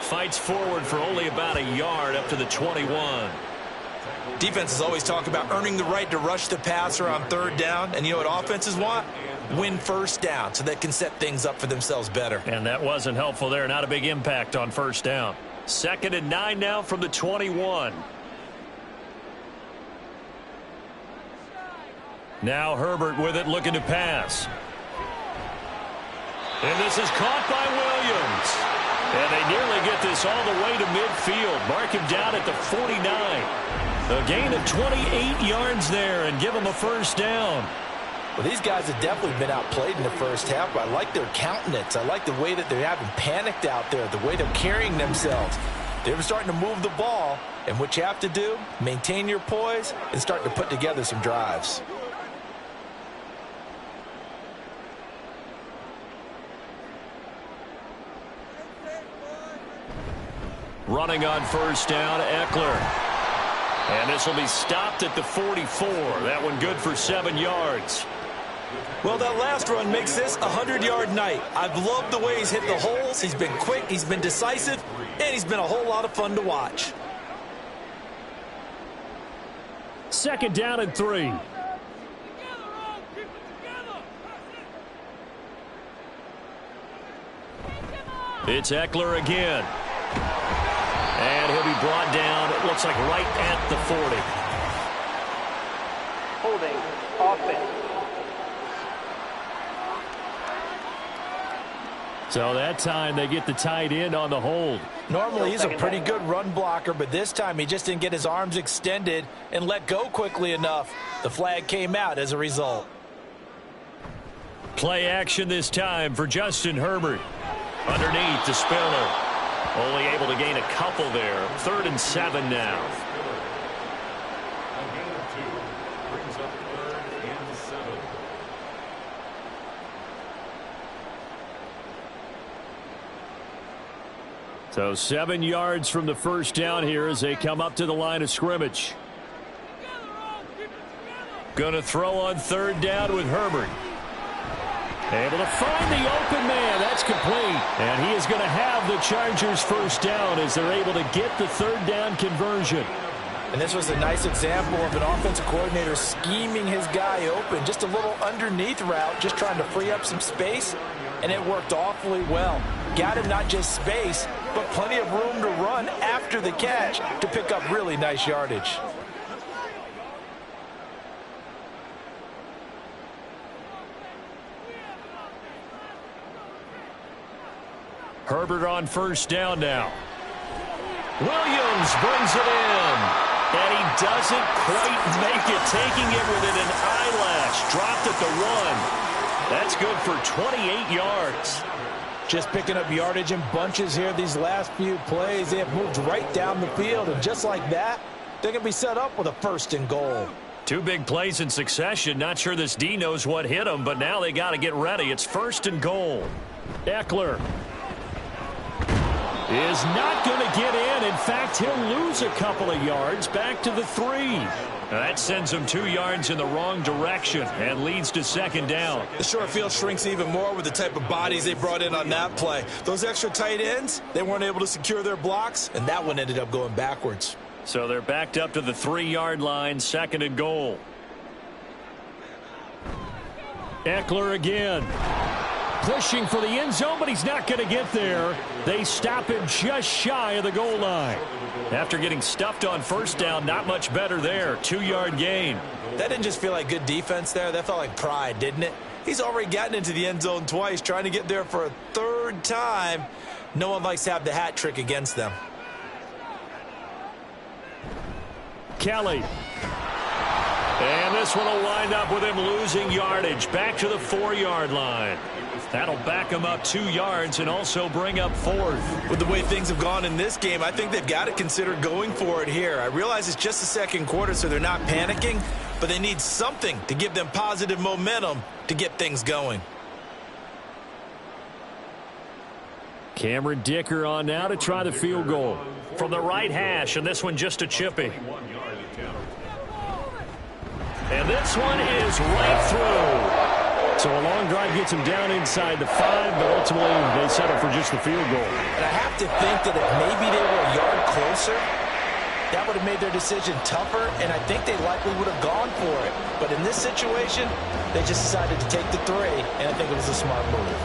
Fights forward for only about a yard up to the 21. Defenses always talk about earning the right to rush the passer on 3rd down, and you know what offenses want? Win 1st down so they can set things up for themselves better. And that wasn't helpful there. Not a big impact on 1st down. 2nd and 9 now from the 21. Now Herbert with it, looking to pass. And this is caught by Williams. And they nearly get this all the way to midfield. Mark him down at the 49. A gain of 28 yards there and give them a 1st down. Well, these guys have definitely been outplayed in the first half, but I like their countenance. I like the way that they haven't panicked out there, the way they're carrying themselves. They're starting to move the ball, and what you have to do, maintain your poise and start to put together some drives. Running on 1st down, Eckler. And this will be stopped at the 44. That one good for 7 yards. Well, that last run makes this a 100-yard night. I've loved the way he's hit the holes. He's been quick, he's been decisive, and he's been a whole lot of fun to watch. 2nd down and 3. It's Eckler again. And he'll be brought down, it looks like right at the 40. Holding offense. So that time they get the tight end on the hold. Normally he's a pretty good run blocker, but this time he just didn't get his arms extended and let go quickly enough. The flag came out as a result. Play action this time for Justin Herbert. Underneath to Spiller. Only able to gain a couple there. 3rd and 7 now. A gain of 2 brings up 3rd and 7. So 7 yards from the first down here as they come up to the line of scrimmage. Gonna throw on 3rd down with Herbert. Able to find the open man. That's complete. And he is going to have the Chargers first down as they're able to get the 3rd down conversion. And this was a nice example of an offensive coordinator scheming his guy open. Just a little underneath route, just trying to free up some space. And it worked awfully well. Got him not just space, but plenty of room to run after the catch to pick up really nice yardage. Herbert on first down now. Williams brings it in. And he doesn't quite make it, taking it within an eyelash. Dropped at the 1. That's good for 28 yards. Just picking up yardage in bunches here these last few plays. They have moved right down the field, and just like that, they're going to be set up with a 1st and goal. 2 big plays in succession. Not sure this D knows what hit him, but now they got to get ready. It's 1st and goal. Eckler is not going to get in. In fact, he'll lose a couple of yards back to the 3. That sends him 2 yards in the wrong direction and leads to 2nd down. The short field shrinks even more with the type of bodies they brought in on that play. Those extra tight ends, they weren't able to secure their blocks, and that one ended up going backwards. So they're backed up to the 3-yard line, 2nd and goal. Eckler again. Pushing for the end zone, but he's not going to get there. They stop him just shy of the goal line. After getting stuffed on first down, not much better there. 2-yard gain. That didn't just feel like good defense there. That felt like pride, didn't it? He's already gotten into the end zone twice, trying to get there for a 3rd time. No one likes to have the hat trick against them. Kelly. And this one will wind up with him losing yardage back to the 4-yard line. That'll back him up 2 yards and also bring up 4th. With the way things have gone in this game, I think they've got to consider going for it here. I realize it's just the 2nd quarter, so they're not panicking, but they need something to give them positive momentum to get things going. Cameron Dicker on now to try the field goal. From the right hash, and this one just a chippy. And this one is right through. So a long drive gets him down inside the 5, but ultimately they settle for just the field goal. And I have to think that if maybe they were a yard closer, that would have made their decision tougher, and I think they likely would have gone for it. But in this situation, they just decided to take the 3, and I think it was a smart move.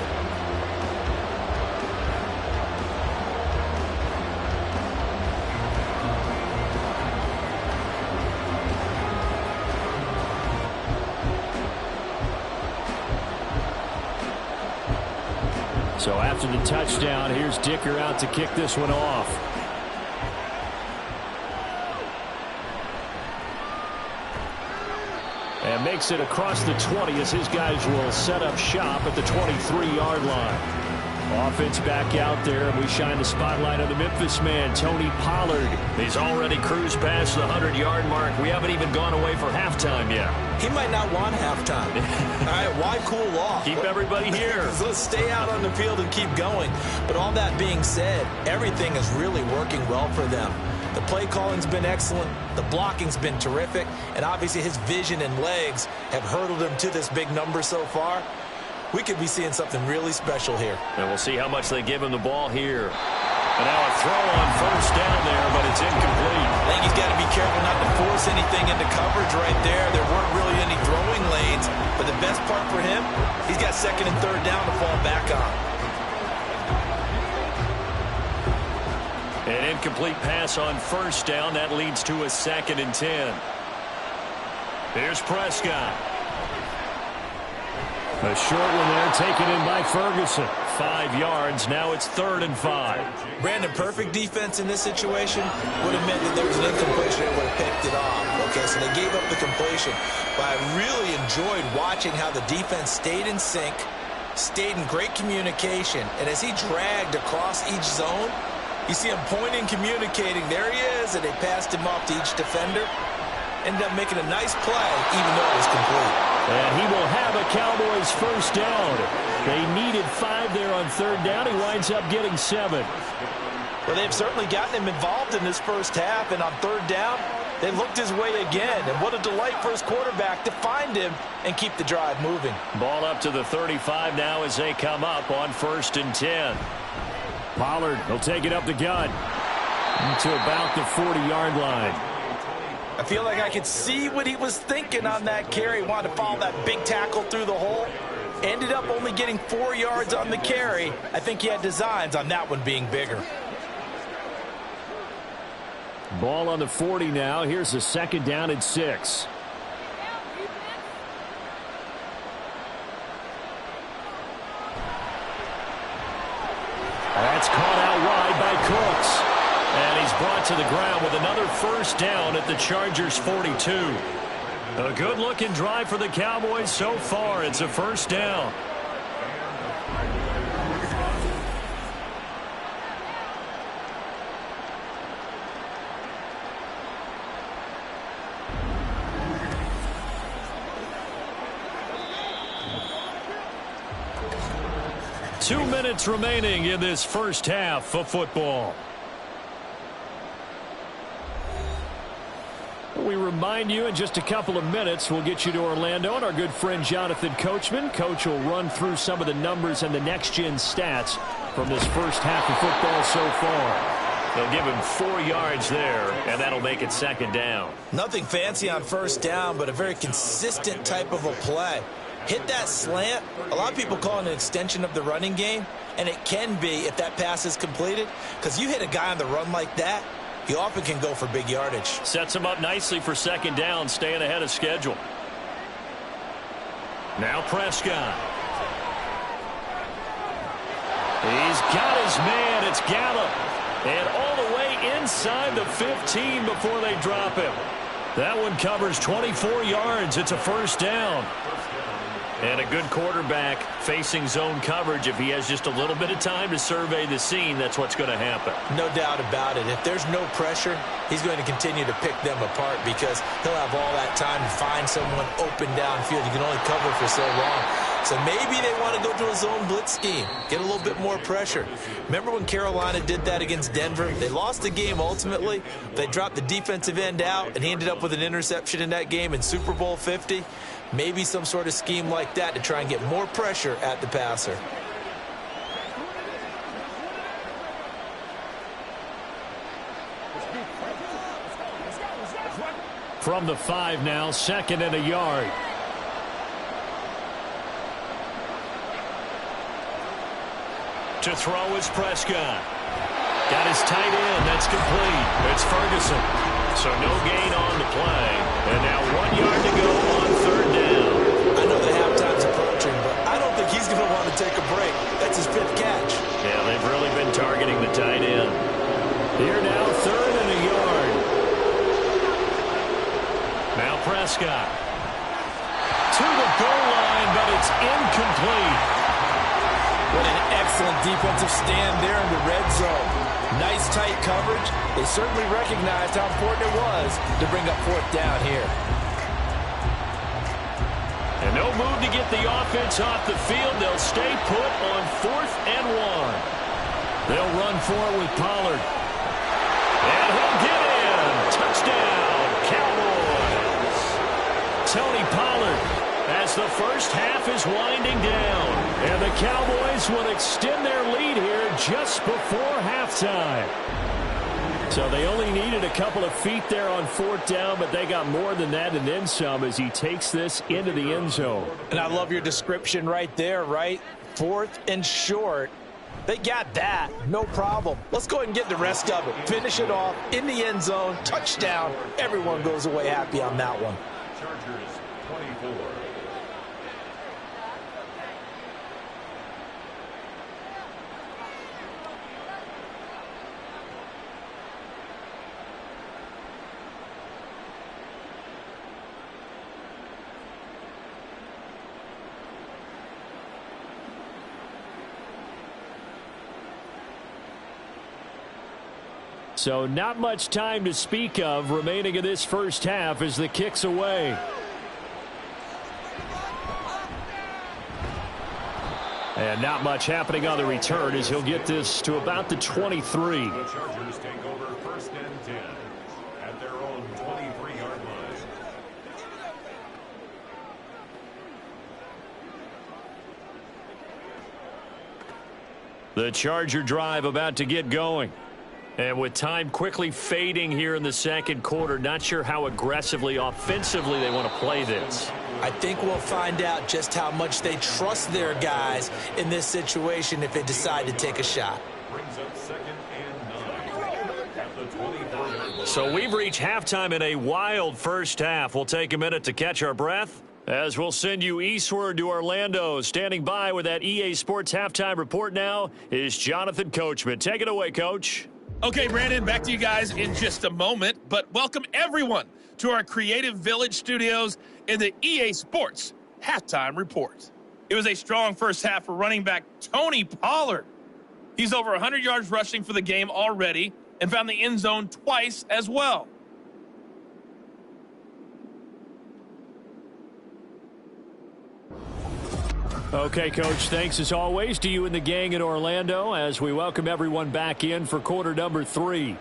So after the touchdown, here's Dicker out to kick this one off. And makes it across the 20 as his guys will set up shop at the 23-yard line. Offense back out there, and we shine the spotlight on the Memphis man, Tony Pollard. He's already cruised past the 100-yard mark. We haven't even gone away for halftime yet. He might not want halftime. All right, why cool off? Keep everybody here. Let's stay out on the field and keep going. But all that being said, everything is really working well for them. The play calling's been excellent. The blocking's been terrific. And obviously his vision and legs have hurdled him to this big number so far. We could be seeing something really special here. And we'll see how much they give him the ball here. And now a throw on first down there, but it's incomplete. I think he's got to be careful not to force any everything into coverage right there. There weren't really any throwing lanes, but the best part for him, he's got second and third down to fall back on. An incomplete pass on first down. That leads to a 2nd and 10. Here's Prescott. A short one there taken in by Ferguson. 5 yards. Now it's 3rd and 5. Brandon, perfect defense in this situation would have meant that there was an incompletion that would have picked it off. Okay, so they gave up the completion. But I really enjoyed watching how the defense stayed in sync, stayed in great communication, and as he dragged across each zone, you see him pointing, communicating. There he is, and they passed him off to each defender. Ended up making a nice play, even though it was complete. And he will have a Cowboys first down. They needed 5 there on 3rd down. He winds up getting 7. Well, they've certainly gotten him involved in this first half, and on 3rd down, they looked his way again. And what a delight for his quarterback to find him and keep the drive moving. Ball up to the 35 now as they come up on 1st and 10. Pollard will take it up the gut to about the 40-yard line. I feel like I could see what he was thinking on that carry. He wanted to follow that big tackle through the hole. Ended up only getting 4 yards on the carry. I think he had designs on that one being bigger. Ball on the 40 now. Here's a 2nd down and 6. That's caught out wide by Cooks. And he's brought to the ground with another first down at the Chargers' 42. A good-looking drive for the Cowboys so far. It's a first down. Two minutes remaining in this first half of football. We remind you in just a couple of minutes we'll get you to Orlando and our good friend Jonathan Coachman. Coach will run through some of the numbers and the next-gen stats from this first half of football so far. They'll give him 4 yards there, and that'll make it 2nd down. Nothing fancy on first down, but a very consistent type of a play. Hit that slant. A lot of people call it an extension of the running game, and it can be if that pass is completed, because you hit a guy on the run like that, he often can go for big yardage. Sets him up nicely for 2nd down, staying ahead of schedule. Now Prescott. He's got his man. It's Gallup. And all the way inside the 15 before they drop him. That one covers 24 yards. It's a first down. And a good quarterback facing zone coverage. If he has just a little bit of time to survey the scene, that's what's going to happen. No doubt about it. If there's no pressure, he's going to continue to pick them apart because he'll have all that time to find someone open downfield. You can only cover for so long. So maybe they want to go to a zone blitz scheme, get a little bit more pressure. Remember when Carolina did that against Denver? They lost the game ultimately. They dropped the defensive end out, and he ended up with an interception in that game in Super Bowl 50. Maybe some sort of scheme like that to try and get more pressure at the passer. From the 5 now, 2nd and a yard. To throw is Prescott. Got his tight end. That's complete. It's Ferguson. So no gain on the play. And now 1 yard to go on 3rd down. I know the halftime's approaching, but I don't think he's going to want to take a break. That's his 5th catch. Yeah, they've really been targeting the tight end. Here now, 3rd and a yard. Now Prescott. To the goal line, but it's incomplete. What an excellent defensive stand there in the red zone. Nice tight coverage. They certainly recognized how important it was to bring up 4th down here. And no move to get the offense off the field. They'll stay put on 4th and 1. They'll run for it with Pollard. And he'll get in. Touchdown, Cowboys. Tony Pollard as the first half is winding down. And the Cowboys will extend their lead here just before halftime. So they only needed a couple of feet there on 4th down, but they got more than that and then some as he takes this into the end zone. And I love your description right there, right? 4th and short. They got that. No problem. Let's go ahead and get the rest of it. Finish it off in the end zone. Touchdown. Everyone goes away happy on that one. Chargers 24. So not much time to speak of remaining in this first half as the kick's away. And not much happening on the return as he'll get this to about the 23. The Chargers take over 1st and 10 at their own 23-yard line. The Charger drive about to get going. And with time quickly fading here in the second quarter, not sure how aggressively, offensively they want to play this. I think we'll find out just how much they trust their guys in this situation if they decide to take a shot. Brings up 2nd and 9 at the 24-yard line. So we've reached halftime in a wild first half. We'll take a minute to catch our breath as we'll send you eastward to Orlando. Standing by with that EA Sports halftime report now is Jonathan Coachman. Take it away, Coach. Okay, Brandon, back to you guys in just a moment, but welcome everyone to our Creative Village studios in the EA Sports Halftime Report. It was a strong first half for running back Tony Pollard. He's over 100 yards rushing for the game already and found the end zone twice as well. Okay, Coach, thanks as always to you and the gang in Orlando as we welcome everyone back in for quarter number 3.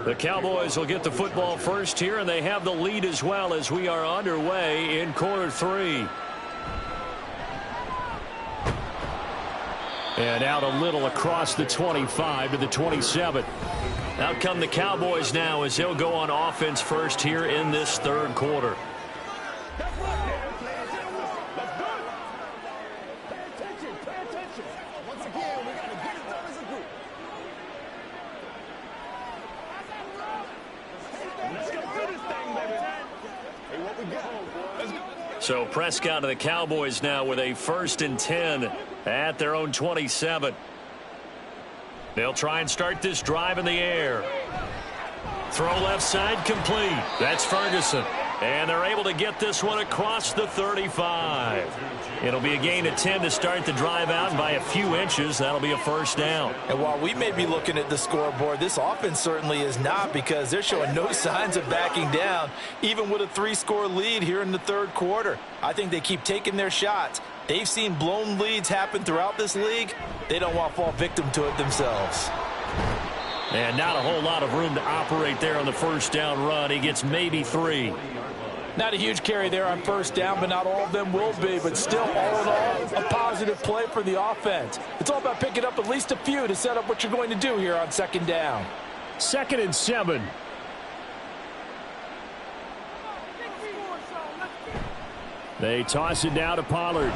The Cowboys will get the football first here, and they have the lead as well as we are underway in quarter 3. And out a little across the 25 to the 27. Out come the Cowboys now as they'll go on offense first here in this third quarter. So Prescott and the Cowboys now with a 1st and 10 at their own 27. They'll try and start this drive in the air. Throw left side complete. That's Ferguson. And they're able to get this one across the 35. It'll be a gain of 10 to start the drive out, and by a few inches, that'll be a first down. And while we may be looking at the scoreboard, this offense certainly is not, because they're showing no signs of backing down, even with a 3-score lead here in the third quarter. I think they keep taking their shots. They've seen blown leads happen throughout this league. They don't want to fall victim to it themselves. And not a whole lot of room to operate there on the first down run. He gets maybe 3. Not a huge carry there on first down, but not all of them will be. But still, all in all, a positive play for the offense. It's all about picking up at least a few to set up what you're going to do here on second down. 2nd and 7. They toss it down to Pollard.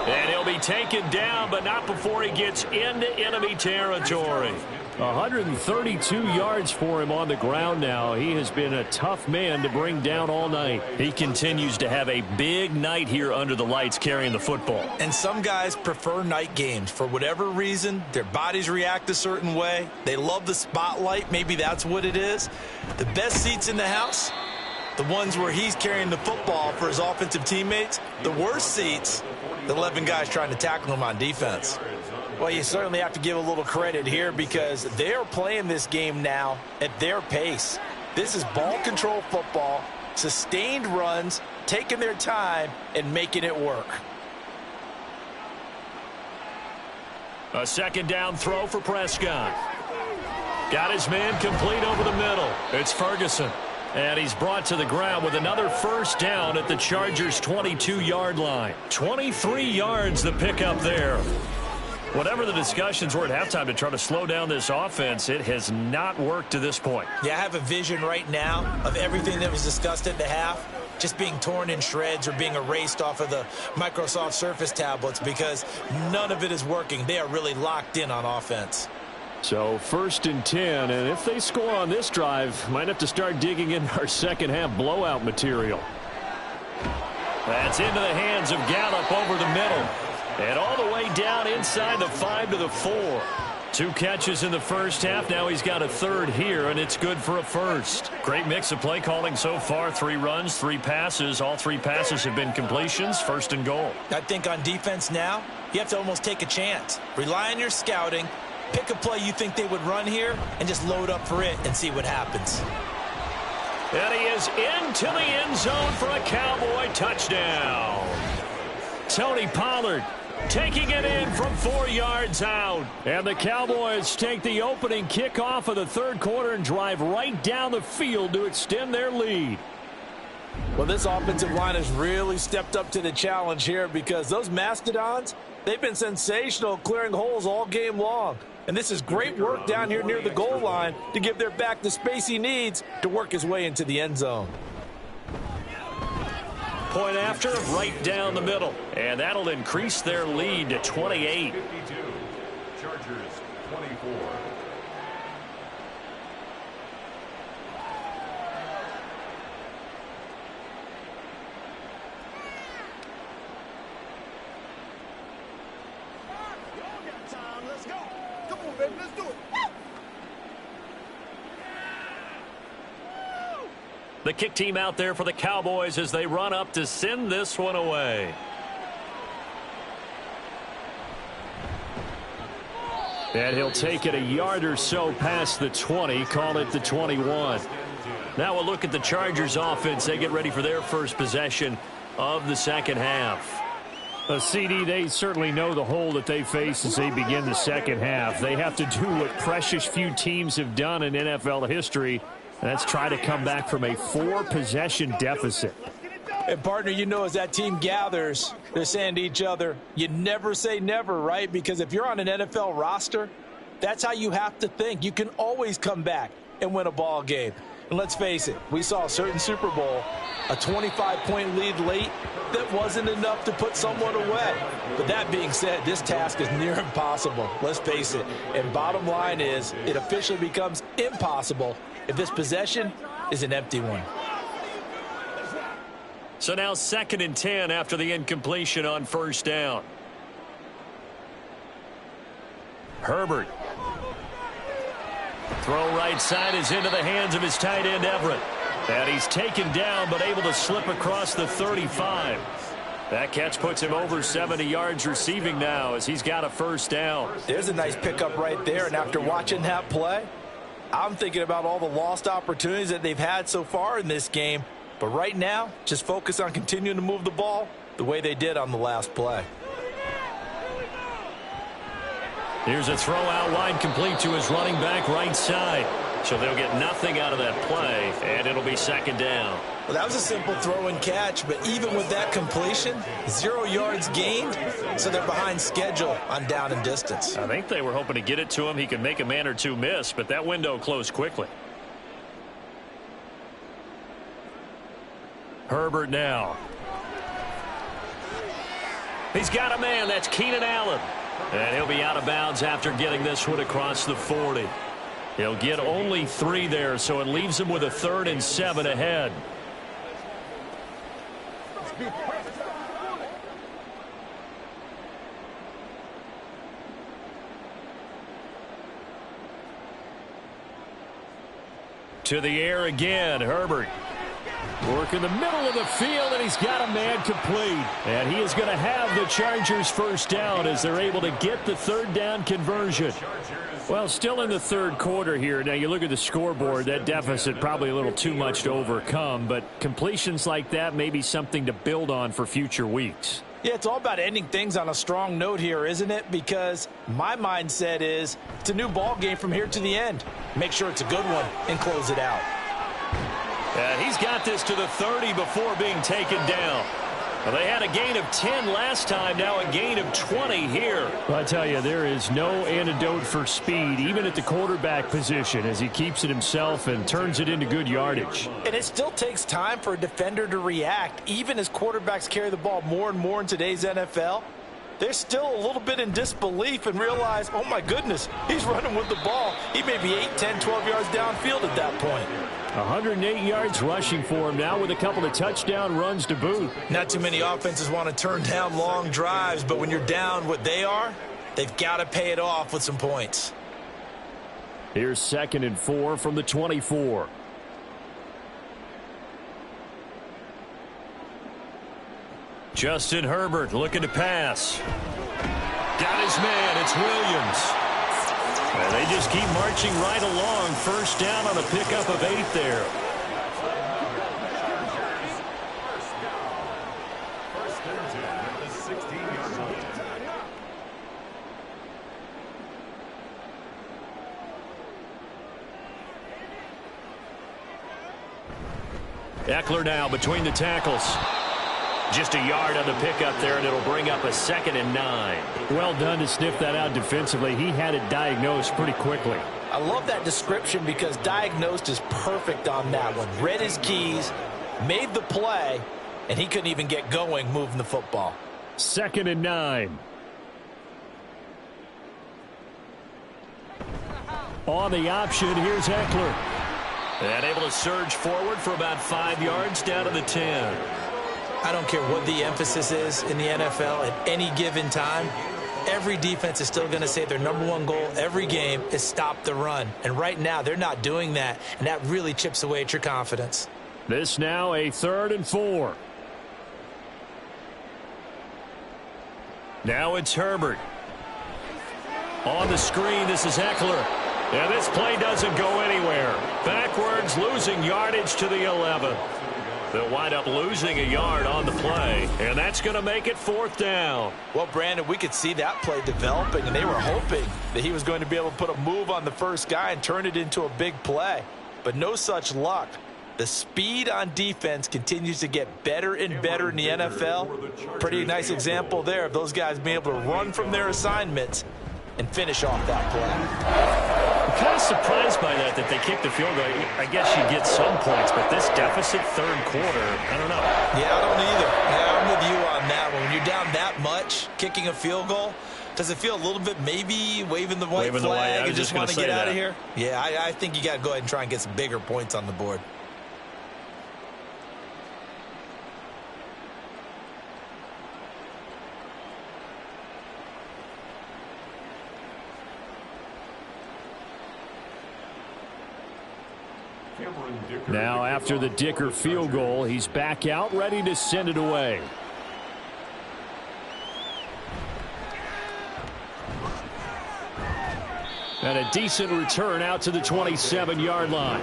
And he'll be taken down, but not before he gets into enemy territory. 132 yards for him on the ground now. He has been a tough man to bring down all night. He continues to have a big night here under the lights carrying the football. And some guys prefer night games. For whatever reason, their bodies react a certain way. They love the spotlight. Maybe that's what it is. The best seats in the house, The ones where he's carrying the football for his offensive teammates, the worst seats, the 11 guys trying to tackle him on defense. Well, you certainly have to give a little credit here because they're playing this game now at their pace. This is ball control football, sustained runs, taking their time, and making it work. A second down throw for Prescott. Got his man complete over the middle. It's Ferguson. And he's brought to the ground with another first down at the Chargers' 22-yard line. 23 yards the pickup there. Whatever the discussions were at halftime to try to slow down this offense, it has not worked to this point. Yeah, I have a vision right now of everything that was discussed at the half just being torn in shreds or being erased off of the Microsoft Surface tablets because none of it is working. They are really locked in on offense. So 1st and 10, and if they score on this drive, might have to start digging in our second half blowout material. That's into the hands of Gallup over the middle. And all the way down inside the 5 to the 4. 2 catches in the first half. Now he's got a third here, and it's good for a first. Great mix of play calling so far. 3 runs, 3 passes. All 3 passes have been completions. 1st and goal. I think on defense now, you have to almost take a chance. Rely on your scouting. Pick a play you think they would run here and just load up for it and see what happens. And he is into the end zone for a Cowboy touchdown. Tony Pollard taking it in from 4 yards out. And the Cowboys take the opening kickoff of the third quarter and drive right down the field to extend their lead. Well, this offensive line has really stepped up to the challenge here because those Mastodons, they've been sensational clearing holes all game long. And this is great work down here near the goal line to give their back the space he needs to work his way into the end zone. Point after, right down the middle. And that'll increase their lead to 28. 52. Chargers 24. Let's go. Come on, baby. Let's do it. The kick team out there for the Cowboys as they run up to send this one away. And he'll take it a yard or so past the 20, call it the 21. Now we'll look at the Chargers offense. They get ready for their first possession of the second half. CD, they certainly know the hole that they face as they begin the second half. They have to do what precious few teams have done in NFL history. That's try to come back from a 4-possession deficit. And, partner, you know, as that team gathers, they're saying to each other, you never say never, right? Because if you're on an NFL roster, that's how you have to think. You can always come back and win a ball game. And let's face it, we saw a certain Super Bowl, a 25-point lead late that wasn't enough to put someone away. But that being said, this task is near impossible. Let's face it. And bottom line is, it officially becomes impossible if this possession is an empty one. So now 2nd and 10 after the incompletion on first down. Herbert. Throw right side is into the hands of his tight end Everett. And he's taken down but able to slip across the 35. That catch puts him over 70 yards receiving now as he's got a first down. There's a nice pickup right there. And after watching that play, I'm thinking about all the lost opportunities that they've had so far in this game. But right now, just focus on continuing to move the ball the way they did on the last play. Here's a throw out wide complete to his running back right side. So they'll get nothing out of that play, and it'll be 2nd down. Well, that was a simple throw and catch, but even with that completion, 0 yards gained, so they're behind schedule on down and distance. I think they were hoping to get it to him. He could make a man or two miss, but that window closed quickly. Herbert now. He's got a man. That's Keenan Allen. And he'll be out of bounds after getting this one across the 40. He'll get only 3 there, so it leaves him with a 3rd and 7 ahead. To the air again, Herbert. Work in the middle of the field, and he's got a man complete. And he is going to have the Chargers first down as they're able to get the third down conversion. Well, still in the third quarter here. Now, you look at the scoreboard, that deficit probably a little too much to overcome, but completions like that may be something to build on for future weeks. Yeah, it's all about ending things on a strong note here, isn't it? Because my mindset is it's a new ball game from here to the end. Make sure it's a good one and close it out. And he's got this to the 30 before being taken down. Well, they had a gain of 10 last time, now a gain of 20 here. Well, I tell you, there is no antidote for speed, even at the quarterback position, as he keeps it himself and turns it into good yardage. And it still takes time for a defender to react, even as quarterbacks carry the ball more and more in today's NFL. They're still a little bit in disbelief and realize, oh my goodness, he's running with the ball. He may be 8, 10, 12 yards downfield at that point. 108 yards rushing for him now with a couple of touchdown runs to boot. Not too many offenses want to turn down long drives, but when you're down what they are, they've got to pay it off with some points. Here's 2nd and 4 from the 24. Justin Herbert looking to pass. Got his man. It's Williams. And they just keep marching right along. First down on a pickup of 8 there. First and 10 at the 16-yard line. Eckler now between the tackles. Just a yard on the pickup there, and it'll bring up a 2nd and 9. Well done to sniff that out defensively. He had it diagnosed pretty quickly. I love that description because diagnosed is perfect on that one. Read his keys, made the play, and he couldn't even get going moving the football. 2nd and 9. On the option, here's Eckler. And able to surge forward for about 5 yards down to the 10. I don't care what the emphasis is in the NFL at any given time. Every defense is still going to say their #1 goal every game is stop the run. And right now, they're not doing that, and that really chips away at your confidence. This now a 3rd and 4. Now it's Herbert. On the screen, this is Eckler. And this play doesn't go anywhere. Backwards, losing yardage to the 11. They'll wind up losing a yard on the play, and that's going to make it 4th down. Well, Brandon, we could see that play developing, and they were hoping that he was going to be able to put a move on the first guy and turn it into a big play. But no such luck. The speed on defense continues to get better and better in the NFL. Pretty nice example there of those guys being able to run from their assignments and finish off that play. I'm kind of surprised by that they kicked the field goal. I guess you get some points, but this deficit 3rd quarter, I don't know. Yeah, I don't either. Yeah, I'm with you on that one. When you're down that much, kicking a field goal, does it feel a little bit maybe waving the white flag and just want to get out of here? Yeah, I think you got to go ahead and try and get some bigger points on the board. Now after the Dicker field goal, he's back out ready to send it away. And a decent return out to the 27-yard line.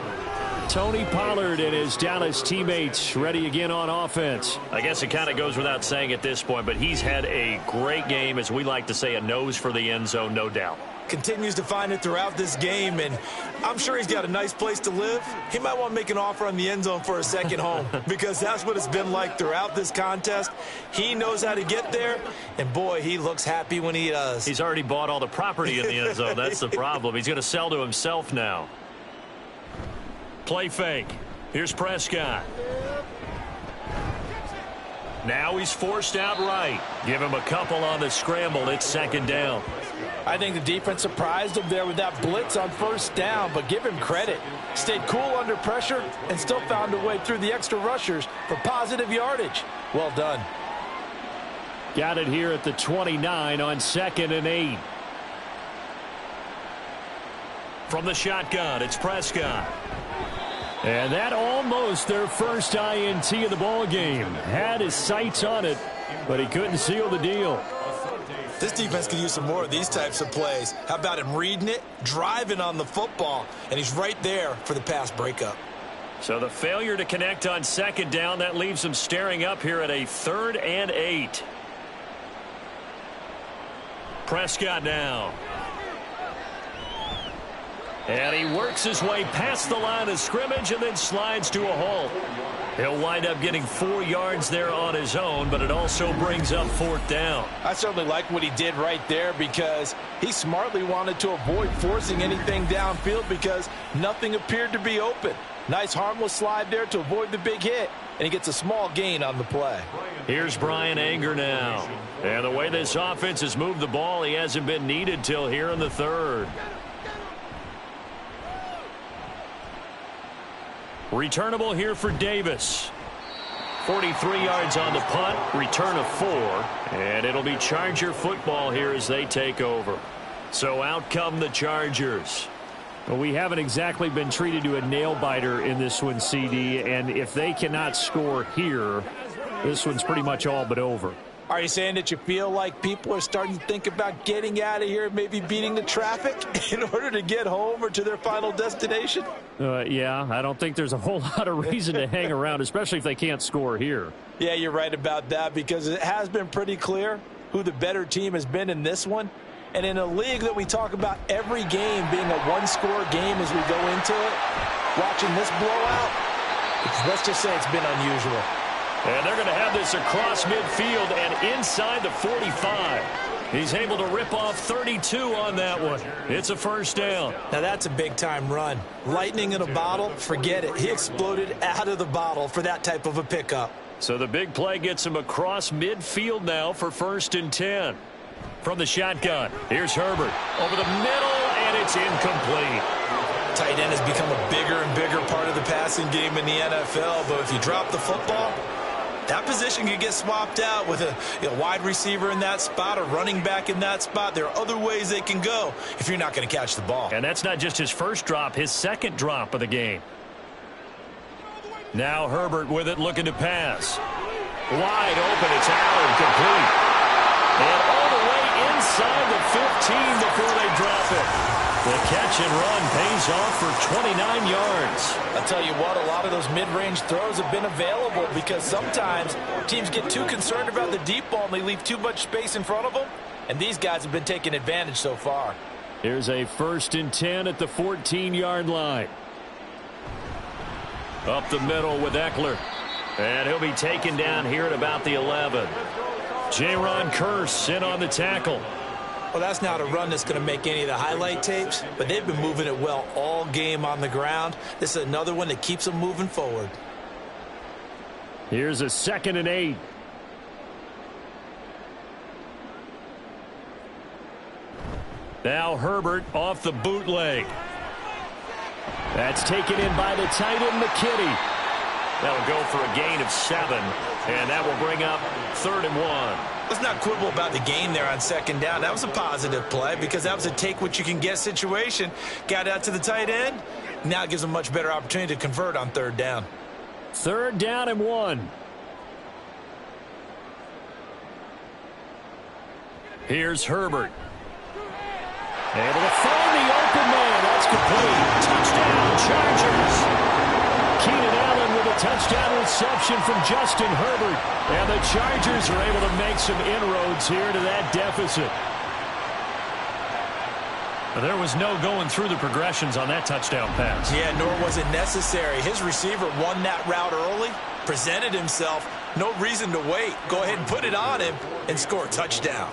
Tony Pollard and his Dallas teammates ready again on offense. I guess it kind of goes without saying at this point, but he's had a great game, as we like to say, a nose for the end zone, no doubt. Continues to find it throughout this game, and I'm sure he's got a nice place to live. He might want to make an offer on the end zone for a second home because that's what it's been like throughout this contest. He knows how to get there, and boy, he looks happy when he does. He's already bought all the property in the end zone. That's the problem. He's going to sell to himself now. Play fake. Here's Prescott. Now he's forced out right. Give him a couple on the scramble. It's 2nd down. I think the defense surprised him there with that blitz on 1st down, but give him credit. Stayed cool under pressure and still found a way through the extra rushers for positive yardage. Well done. Got it here at the 29 on 2nd and 8. From the shotgun, it's Prescott. And that almost their first INT of the ball game. Had his sights on it, but he couldn't seal the deal. This defense could use some more of these types of plays. How about him reading it, driving on the football, and he's right there for the pass breakup. So the failure to connect on second down, that leaves him staring up here at a 3rd and 8. Prescott now. And he works his way past the line of scrimmage and then slides to a halt. He'll wind up getting 4 yards there on his own, but it also brings up 4th down. I certainly like what he did right there because he smartly wanted to avoid forcing anything downfield because nothing appeared to be open. Nice harmless slide there to avoid the big hit, and he gets a small gain on the play. Here's Brian Anger now. And the way this offense has moved the ball, he hasn't been needed till here in the 3rd. Returnable here for Davis. 43 yards on the punt, return of 4, and it'll be Charger football here as they take over. So out come the Chargers. Well, we haven't exactly been treated to a nail-biter in this one, CD, and if they cannot score here, this one's pretty much all but over. Are you saying that you feel like people are starting to think about getting out of here, maybe beating the traffic in order to get home or to their final destination? Yeah, I don't think there's a whole lot of reason to hang around, especially if they can't score here. Yeah, you're right about that because it has been pretty clear who the better team has been in this one. And in a league that we talk about every game being a one-score game as we go into it, watching this blowout, let's just say it's been unusual. And they're going to have this across midfield and inside the 45. He's able to rip off 32 on that one. It's a 1st down. Now that's a big-time run. Lightning in a bottle, forget it. He exploded out of the bottle for that type of a pickup. So the big play gets him across midfield now for 1st and 10. From the shotgun, here's Herbert. Over the middle, and it's incomplete. Tight end has become a bigger and bigger part of the passing game in the NFL, but if you drop the football, that position could get swapped out with a wide receiver in that spot, a running back in that spot. There are other ways they can go if you're not going to catch the ball. And that's not just his first drop, his 2nd drop of the game. Now Herbert with it, looking to pass. Wide open, it's Allen, complete. And all the way inside the 15 before they drop it. The catch and run pays off for 29 yards. I'll tell you what, a lot of those mid-range throws have been available because sometimes teams get too concerned about the deep ball and they leave too much space in front of them. And these guys have been taking advantage so far. Here's a 1st and 10 at the 14-yard line. Up the middle with Eckler. And he'll be taken down here at about the 11. Jaron Kearse in on the tackle. Well, that's not a run that's going to make any of the highlight tapes, but they've been moving it well all game on the ground. This is another one that keeps them moving forward. Here's a 2nd and 8. Now Herbert off the bootleg. That's taken in by the tight end, McKitty. That'll go for a gain of 7, and that will bring up 3rd and 1. Let's not quibble about the gain there on 2nd down. That was a positive play because that was a take-what-you-can-get situation. Got out to the tight end. Now it gives them a much better opportunity to convert on 3rd down. 3rd down and 1. Here's Herbert. Able to find the open man. That's complete. Touchdown, Chargers. Keenan Allen with a touchdown reception from Justin Herbert. And the Chargers are able to make some inroads here to that deficit. There was no going through the progressions on that touchdown pass. Yeah, nor was it necessary. His receiver won that route early, presented himself. No reason to wait. Go ahead and put it on him and score a touchdown.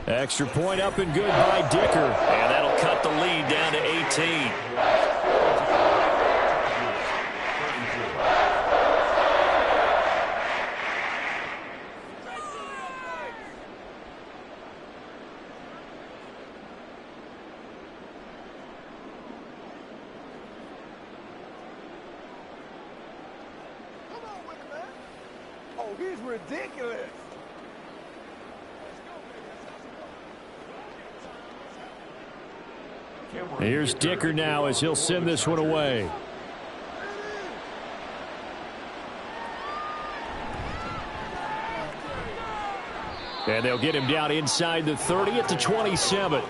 Extra point up and good by Dicker. And that'll cut the lead down to 18. Come on with it, man. Oh, he's ridiculous. Here's Dicker now as he'll send this one away. And they'll get him down inside the 30 at the 27.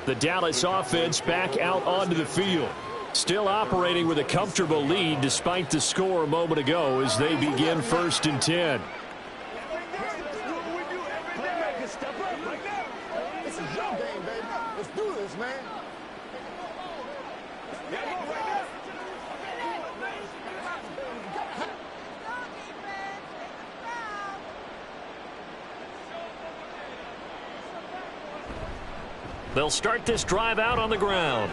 The Dallas offense back out onto the field. Still operating with a comfortable lead despite the score a moment ago as they begin 1st and 10. This is your game, baby. Let's do this, man. They'll start this drive out on the ground.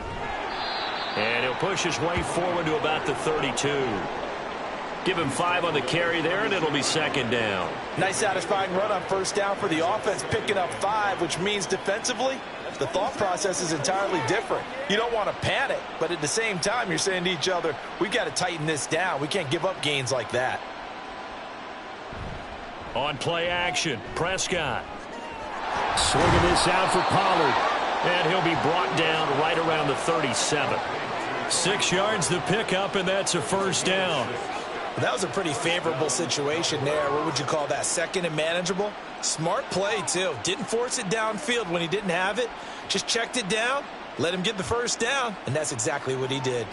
And he'll push his way forward to about the 32. Give him 5 on the carry there, and it'll be 2nd down. Nice satisfying run on 1st down for the offense, picking up 5, which means defensively, the thought process is entirely different. You don't want to panic, but at the same time, you're saying to each other, we've got to tighten this down. We can't give up gains like that. On play action, Prescott. Swinging this out for Pollard. And he'll be brought down right around the 37. 6 yards the pickup, and that's a 1st down. That was a pretty favorable situation there. What would you call that? 2nd and manageable? Smart play, too. Didn't force it downfield when he didn't have it. Just checked it down, let him get the 1st down, and that's exactly what he did.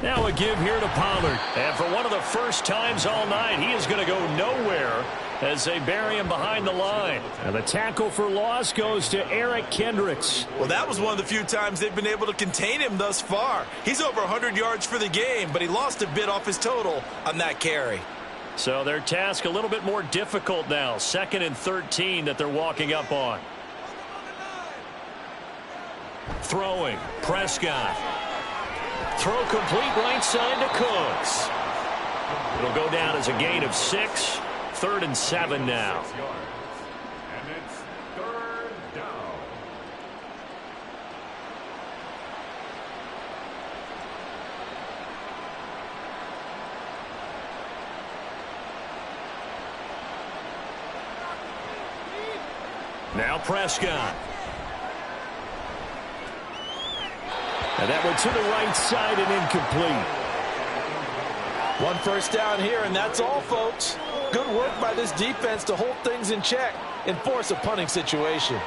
Now a give here to Pollard. And for one of the first times all night, he is going to go nowhere as they bury him behind the line. And the tackle for loss goes to Eric Kendricks. Well, that was one of the few times they've been able to contain him thus far. He's over 100 yards for the game, but he lost a bit off his total on that carry. So their task a little bit more difficult now. 2nd and 13 that they're walking up on. Throwing, Prescott. Throw complete right side to Cooks. It'll go down as a gain of 6. 3rd and 7 now. And it's 3rd down. Now Prescott. And that one to the right side and incomplete. 1 first down here, and that's all, folks. Good work by this defense to hold things in check and force a punting situation.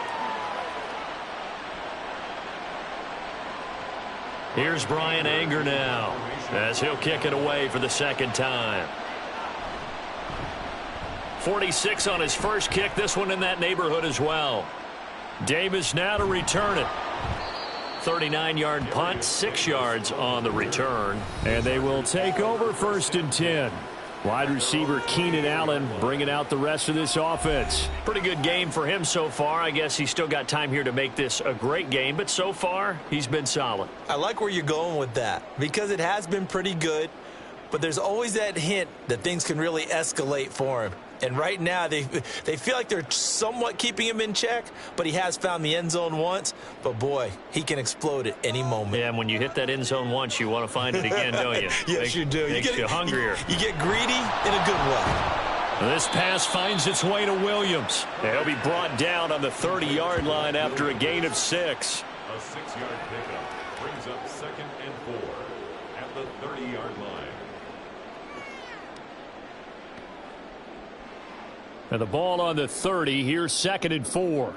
Here's Brian Anger now as he'll kick it away for the 2nd time. 46 on his first kick. This one in that neighborhood as well. Davis now to return it. 39-yard punt, 6 yards on the return. And they will take over 1st and 10. Wide receiver Keenan Allen bringing out the rest of this offense. Pretty good game for him so far. I guess he's still got time here to make this a great game, but so far he's been solid. I like where you're going with that because it has been pretty good, but there's always that hint that things can really escalate for him. And right now, they feel like they're somewhat keeping him in check, but he has found the end zone once. But, boy, he can explode at any moment. Yeah, and when you hit that end zone once, you want to find it again, don't you? Yes, you do. Makes you hungrier. You get greedy in a good way. This pass finds its way to Williams. He'll be brought down on the 30-yard line after a gain of 6. A 6-yard pickup brings up 2nd and 4 at the 30-yard line. And the ball on the 30. Here's 2nd and 4.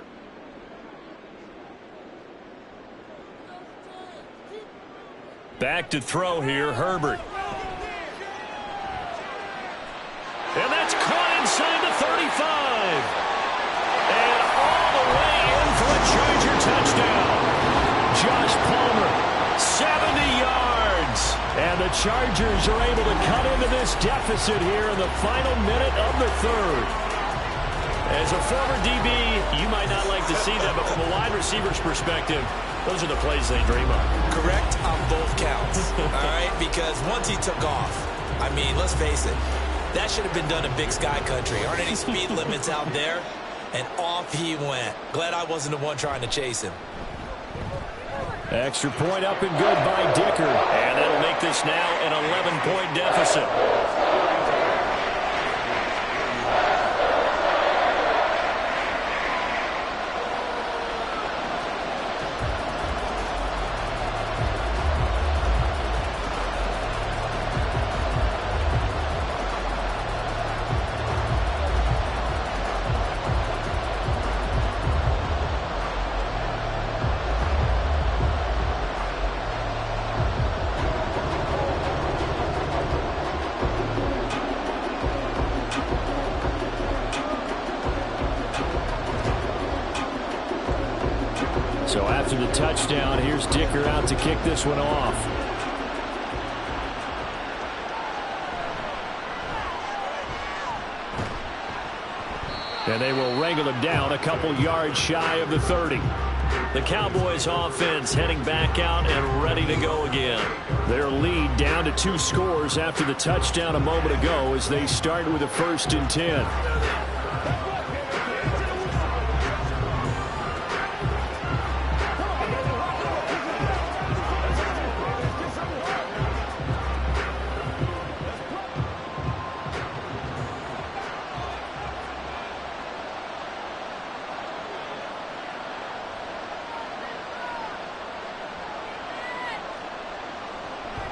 Back to throw here, Herbert. And that's caught inside the 35. And all the way in for a Charger touchdown. Josh Palmer, 70 yards. And the Chargers are able to cut into this deficit here in the final minute of the 3rd. As a former DB, you might not like to see that, but from a wide receiver's perspective, those are the plays they dream of. Correct on both counts, all right? Because once he took off, I mean, let's face it, that should have been done in Big Sky Country. Aren't any speed limits out there? And off he went. Glad I wasn't the one trying to chase him. Extra point up and good by Dicker. And that'll make this now an 11-point deficit. after the touchdown. Here's Dicker out to kick this one off. And they will wrangle him down a couple yards shy of the 30. The Cowboys offense heading back out and ready to go again. Their lead down to 2 scores after the touchdown a moment ago as they start with a 1st and 10.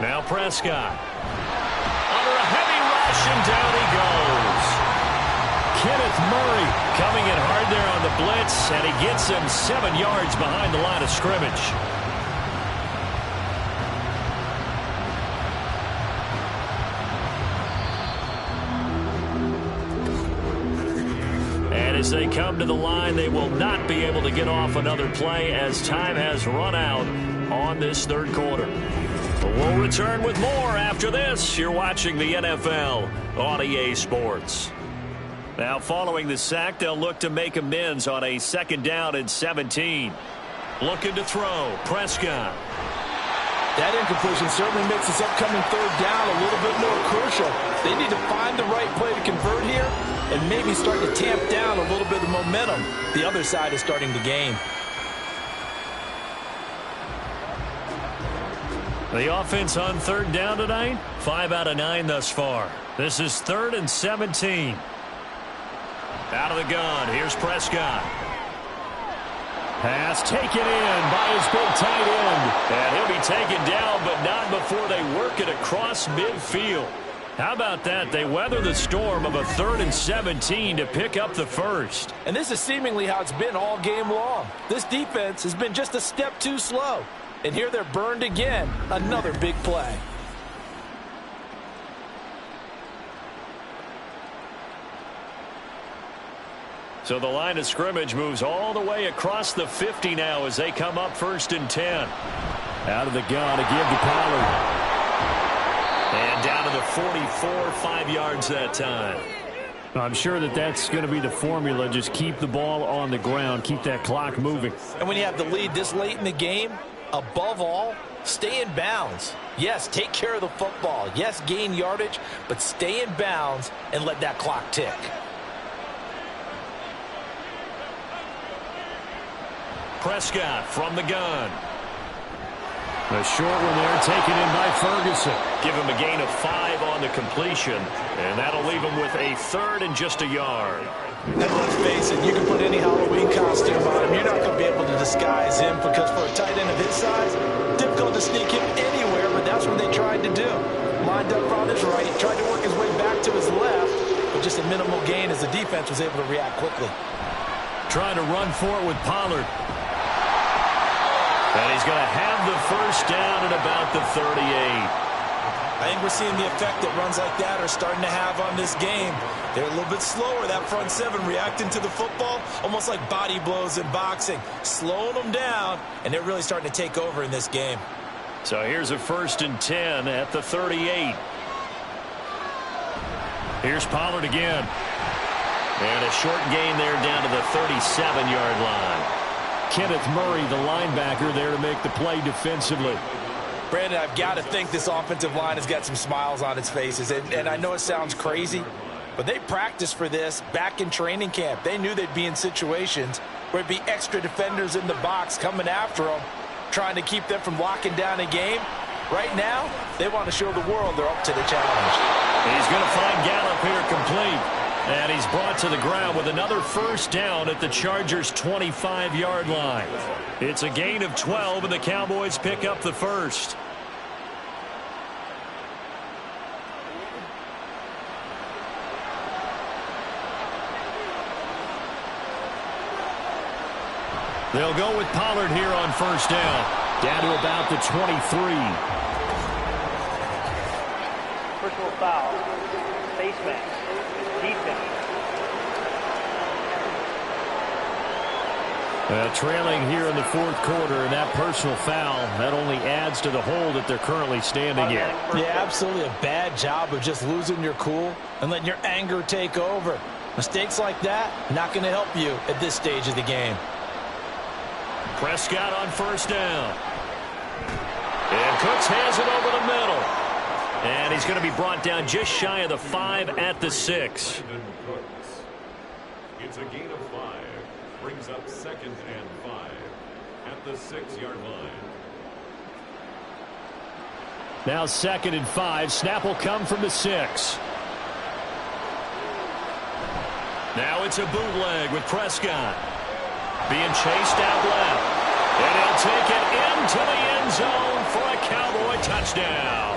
Now Prescott. Under a heavy rush, and down he goes. Kenneth Murray coming in hard there on the blitz, and he gets him 7 yards behind the line of scrimmage. And as they come to the line, they will not be able to get off another play as time has run out on this 3rd quarter. We'll return with more after this. You're watching the NFL on EA Sports. Now, following the sack, they'll look to make amends on a 2nd down and 17. Looking to throw. Prescott. That incompletion certainly makes this upcoming 3rd down a little bit more crucial. They need to find the right play to convert here and maybe start to tamp down a little bit of momentum the other side is starting to gain. The offense on 3rd down tonight, 5 out of 9 thus far. This is 3rd and 17. Out of the gun, here's Prescott. Pass taken in by his big tight end. And he'll be taken down, but not before they work it across midfield. How about that? They weather the storm of a 3rd and 17 to pick up the 1st. And this is seemingly how it's been all game long. This defense has been just a step too slow. And here they're burned again. Another big play. So the line of scrimmage moves all the way across the 50 now as they come up 1st and 10. Out of the gun to give to Pollard. And down to the 44, 5 yards that time. I'm sure that's going to be the formula. Just keep the ball on the ground. Keep that clock moving. And when you have the lead this late in the game, above all, stay in bounds. Yes, take care of the football. Yes, gain yardage, but stay in bounds and let that clock tick. Prescott from the gun. A short one there taken in by Ferguson. Give him a gain of 5 on the completion, and that'll leave him with a 3rd and just a yard. And let's face it, you can put any Halloween costume on him. You're not going to be able to disguise him because for a tight end of his size, difficult to sneak him anywhere, but that's what they tried to do. Lined up on his right, tried to work his way back to his left, but just a minimal gain as the defense was able to react quickly. Trying to run for it with Pollard. And he's going to have the 1st down at about the 38. I think we're seeing the effect that runs like that are starting to have on this game. They're a little bit slower, that front 7, reacting to the football, almost like body blows in boxing, slowing them down, and they're really starting to take over in this game. So here's a 1st and 10 at the 38. Here's Pollard again. And a short gain there down to the 37-yard line. Kenneth Murray, the linebacker, there to make the play defensively. Brandon, I've got to think this offensive line has got some smiles on its faces. And I know it sounds crazy, but they practiced for this back in training camp. They knew they'd be in situations where it'd be extra defenders in the box coming after them, trying to keep them from locking down a game. Right now, they want to show the world they're up to the challenge. He's going to find Gallup here complete. And he's brought to the ground with another 1st down at the Chargers' 25-yard line. It's a gain of 12, and the Cowboys pick up the 1st. They'll go with Pollard here on 1st down. Down to about the 23. Personal foul. Face mask. Defense. Trailing here in the fourth quarter, and that personal foul, that only adds to the hole that they're currently standing in. Yeah, absolutely a bad job of just losing your cool and letting your anger take over. Mistakes like that, not going to help you at this stage of the game. Prescott on first down. And Cooks has it over the middle. And he's going to be brought down just shy of the 5 at the 6. It's a gain of 5. Brings up 2nd and 5 at the 6-yard line. Now 2nd and 5. Snap will come from the 6. Now it's a bootleg with Prescott. Being chased out left. And he'll take it into the end zone for a Cowboy touchdown.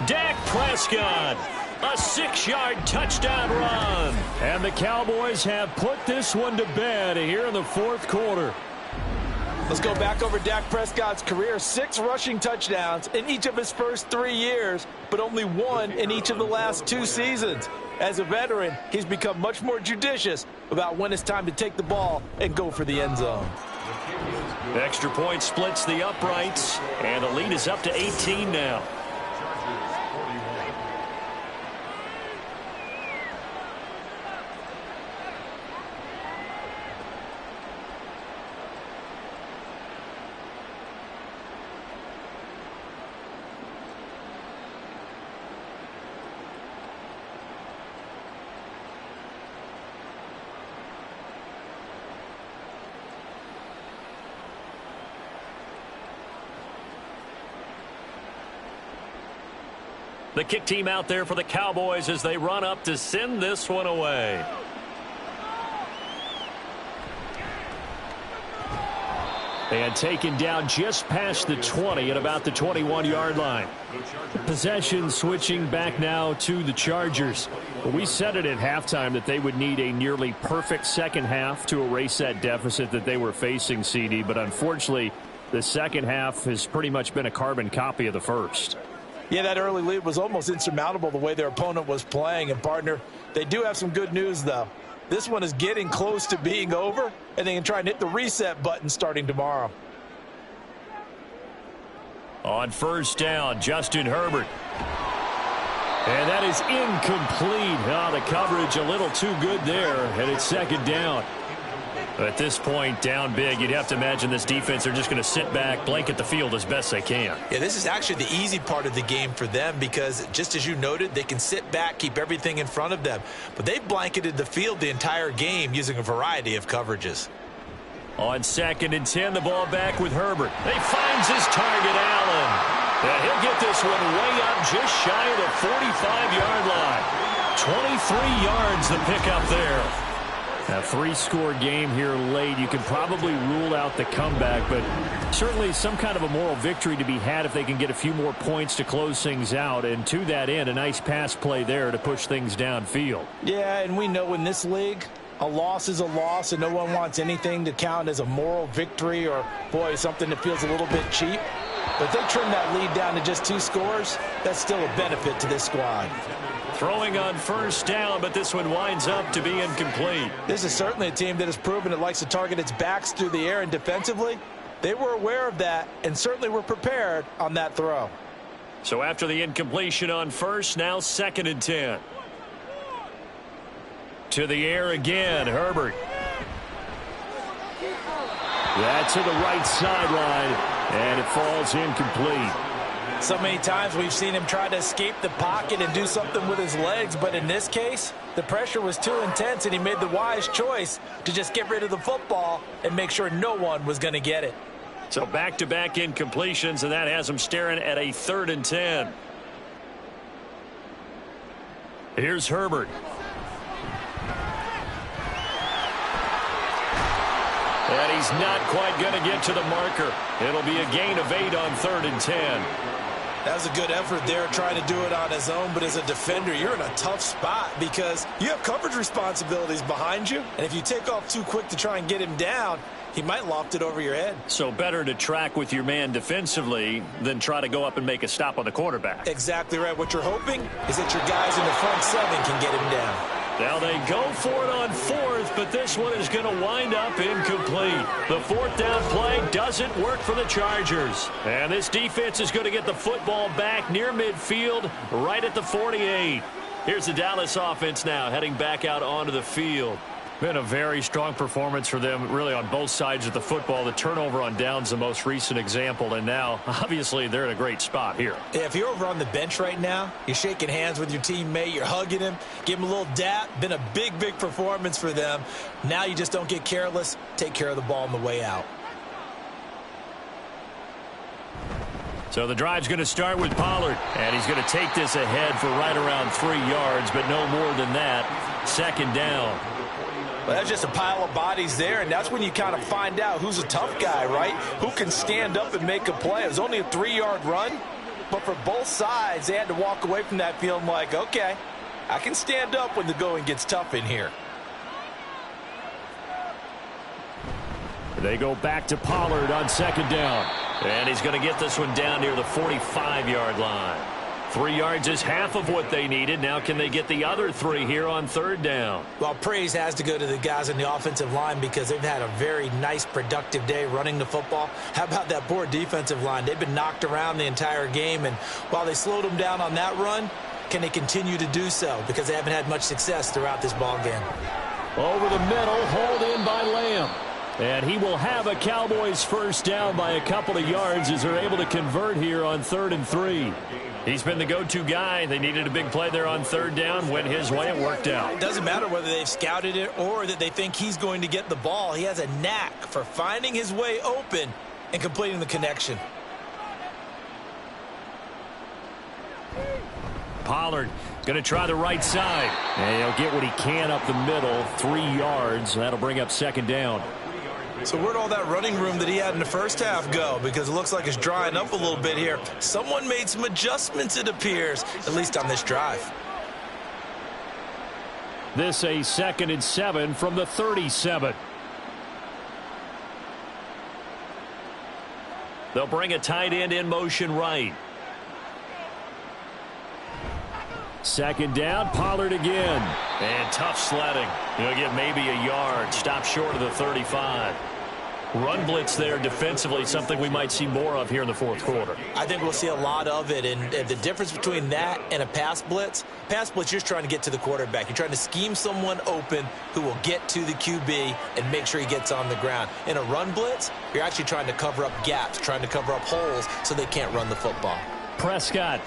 Dak Prescott, a 6-yard touchdown run. And the Cowboys have put this one to bed here in the fourth quarter. Let's go back over Dak Prescott's career. 6 rushing touchdowns in each of his first 3 years, but only 1 in each of the last 2 seasons. As a veteran, he's become much more judicious about when it's time to take the ball and go for the end zone. Extra point splits the uprights, and the lead is up to 18 now. The kick team out there for the Cowboys as they run up to send this one away. And taken down just past the 20 at about the 21-yard line. Possession switching back now to the Chargers. We said it at halftime that they would need a nearly perfect second half to erase that deficit that they were facing, CD. But unfortunately, the second half has pretty much been a carbon copy of the first. Yeah, that early lead was almost insurmountable the way their opponent was playing. And, partner, they do have some good news, though. This one is getting close to being over, and they can try and hit the reset button starting tomorrow. On first down, Justin Herbert. And that is incomplete. Oh, the coverage a little too good there, and it's second down. At this point, down big, you'd have to imagine this defense are just going to sit back, blanket the field as best they can. Yeah, this is actually the easy part of the game for them because, just as you noted, they can sit back, keep everything in front of them. But they've blanketed the field the entire game using a variety of coverages. On 2nd and 10, the ball back with Herbert. He finds his target, Allen. And he'll get this one way up just shy of the 45-yard line. 23 yards the pickup there. A 3-score game here late. You can probably rule out the comeback, but certainly some kind of a moral victory to be had if they can get a few more points to close things out. And to that end, a nice pass play there to push things downfield. Yeah, and we know in this league, a loss is a loss, and no one wants anything to count as a moral victory or, boy, something that feels a little bit cheap. But if they trim that lead down to just 2 scores, that's still a benefit to this squad. Throwing on first down, but this one winds up to be incomplete. This is certainly a team that has proven it likes to target its backs through the air, and defensively, they were aware of that and certainly were prepared on that throw. So after the incompletion on first, now 2nd and 10. To the air again, Herbert. That's to the right sideline, and it falls incomplete. So many times we've seen him try to escape the pocket and do something with his legs, but in this case, the pressure was too intense, and he made the wise choice to just get rid of the football and make sure no one was going to get it. So back-to-back incompletions, and that has him staring at a 3rd and 10. Here's Herbert. And he's not quite going to get to the marker. It'll be a gain of 8 on 3rd and 10. That was a good effort there, trying to do it on his own. But as a defender, you're in a tough spot because you have coverage responsibilities behind you. And if you take off too quick to try and get him down, he might loft it over your head. So better to track with your man defensively than try to go up and make a stop on the quarterback. Exactly right. What you're hoping is that your guys in the front 7 can get him down. Now they go for it on fourth, but this one is going to wind up incomplete. The fourth down play doesn't work for the Chargers. And this defense is going to get the football back near midfield, right at the 48. Here's the Dallas offense now heading back out onto the field. Been a very strong performance for them, really, on both sides of the football. The turnover on downs, the most recent example, and now, obviously, they're in a great spot here. Yeah, if you're over on the bench right now, you're shaking hands with your teammate, you're hugging him, give him a little dap. Been a big, big performance for them. Now you just don't get careless. Take care of the ball on the way out. So the drive's going to start with Pollard, and he's going to take this ahead for right around 3 yards, but no more than that. Second down. Well, that's just a pile of bodies there, and that's when you kind of find out who's a tough guy, right? Who can stand up and make a play. It was only a 3-yard run, but for both sides, they had to walk away from that feeling like, okay, I can stand up when the going gets tough in here. They go back to Pollard on second down, and he's going to get this one down near the 45-yard line. 3 yards is half of what they needed. Now can they get the other 3 here on third down? Well, praise has to go to the guys on the offensive line because they've had a very nice, productive day running the football. How about that poor defensive line? They've been knocked around the entire game, and while they slowed them down on that run, can they continue to do so? Because they haven't had much success throughout this ball game. Over the middle, hauled in by Lamb. And he will have a Cowboys first down by a couple of yards as they're able to convert here on 3rd and 3. He's been the go-to guy. They needed a big play there on third down. Went his way. It worked out. It doesn't matter whether they've scouted it or that they think he's going to get the ball. He has a knack for finding his way open and completing the connection. Pollard going to try the right side. And he'll get what he can up the middle. 3 yards. That'll bring up second down. So where'd all that running room that he had in the first half go? Because it looks like it's drying up a little bit here. Someone made some adjustments, it appears, at least on this drive. This a 2nd and 7 from the 37. They'll bring a tight end in motion right. Second down, Pollard again. And tough sledding. He'll get maybe a yard. Stop short of the 35. Run blitz there defensively, something we might see more of here in the fourth quarter. I think we'll see a lot of it, and the difference between that and a pass blitz, you're just trying to get to the quarterback. You're trying to scheme someone open who will get to the QB and make sure he gets on the ground. In a run blitz, you're actually trying to cover up gaps, trying to cover up holes so they can't run the football. Prescott.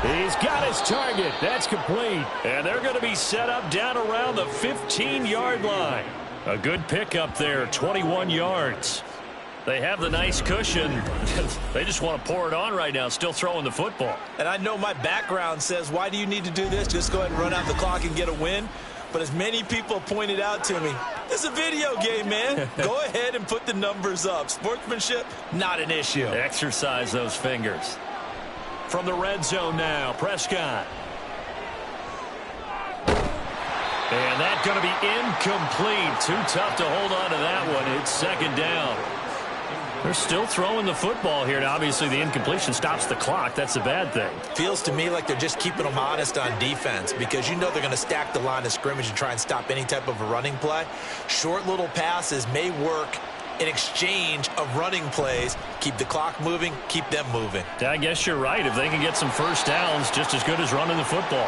He's got his target. That's complete. And they're going to be set up down around the 15-yard line. A good pickup there, 21 yards. They have the nice cushion. They just want to pour it on right now, still throwing the football. And I know my background says, why do you need to do this? Just go ahead and run out the clock and get a win. But as many people pointed out to me, this is a video game, man. Go ahead and put the numbers up. Sportsmanship, not an issue. Exercise those fingers. From the red zone now, Prescott. And that's going to be incomplete. Too tough to hold on to that one. It's second down. They're still throwing the football here. Now, obviously, the incompletion stops the clock. That's a bad thing. Feels to me like they're just keeping them honest on defense because you know they're going to stack the line of scrimmage and try and stop any type of a running play. Short little passes may work in exchange of running plays. Keep the clock moving, keep them moving. I guess you're right. If they can get some first downs, just as good as running the football.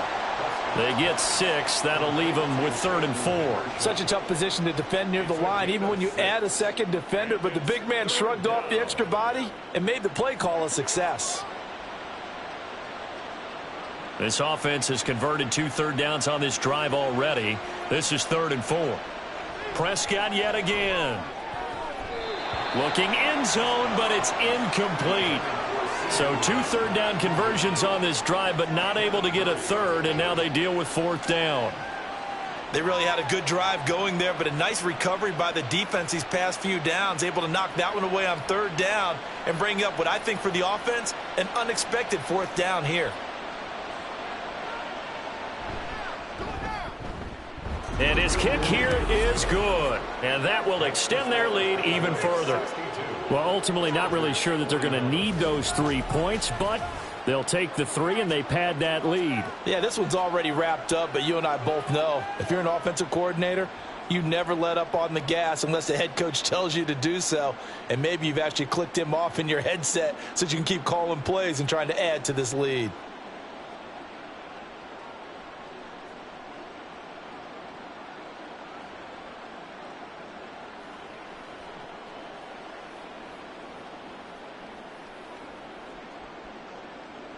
They get 6. That'll leave them with 3rd and 4. Such a tough position to defend near the line, even when you add a second defender. But the big man shrugged off the extra body and made the play call a success. This offense has converted 2 third downs on this drive already. This is 3rd and 4. Prescott yet again. Looking end zone, but it's incomplete. So 2 third down conversions on this drive, but not able to get a third, and now they deal with 4th down. They really had a good drive going there, but a nice recovery by the defense these past few downs, able to knock that one away on 3rd down and bring up what I think for the offense, an unexpected 4th down here. And his kick here is good, and that will extend their lead even further. Well, ultimately not really sure that they're going to need those 3 points, but They'll take the 3, and they pad that lead. Yeah, this one's already wrapped up, but you and I both know if you're an offensive coordinator, you never let up on the gas unless the head coach tells you to do so. And maybe you've actually clicked him off in your headset so you can keep calling plays and trying to add to this lead.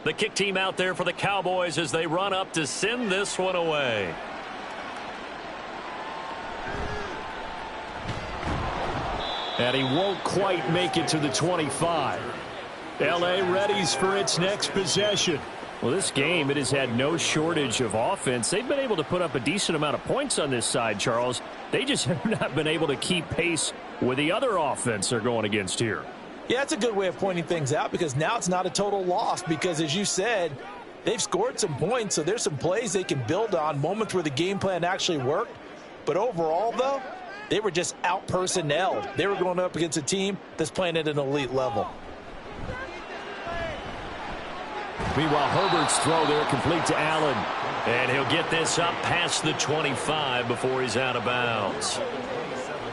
The kick team out there for the Cowboys as they run up to send this one away. And he won't quite make it to the 25. L.A. readies for its next possession. Well, this game, it has had no shortage of offense. They've been able to put up a decent amount of points on this side, Charles. They just have not been able to keep pace with the other offense they're going against here. Yeah, that's a good way of pointing things out because now it's not a total loss because, as you said, they've scored some points, so there's some plays they can build on, moments where the game plan actually worked. But overall, though, they were just out-personnelled. They were going up against a team that's playing at an elite level. Meanwhile, Herbert's throw there complete to Allen. And he'll get this up past the 25 before he's out of bounds.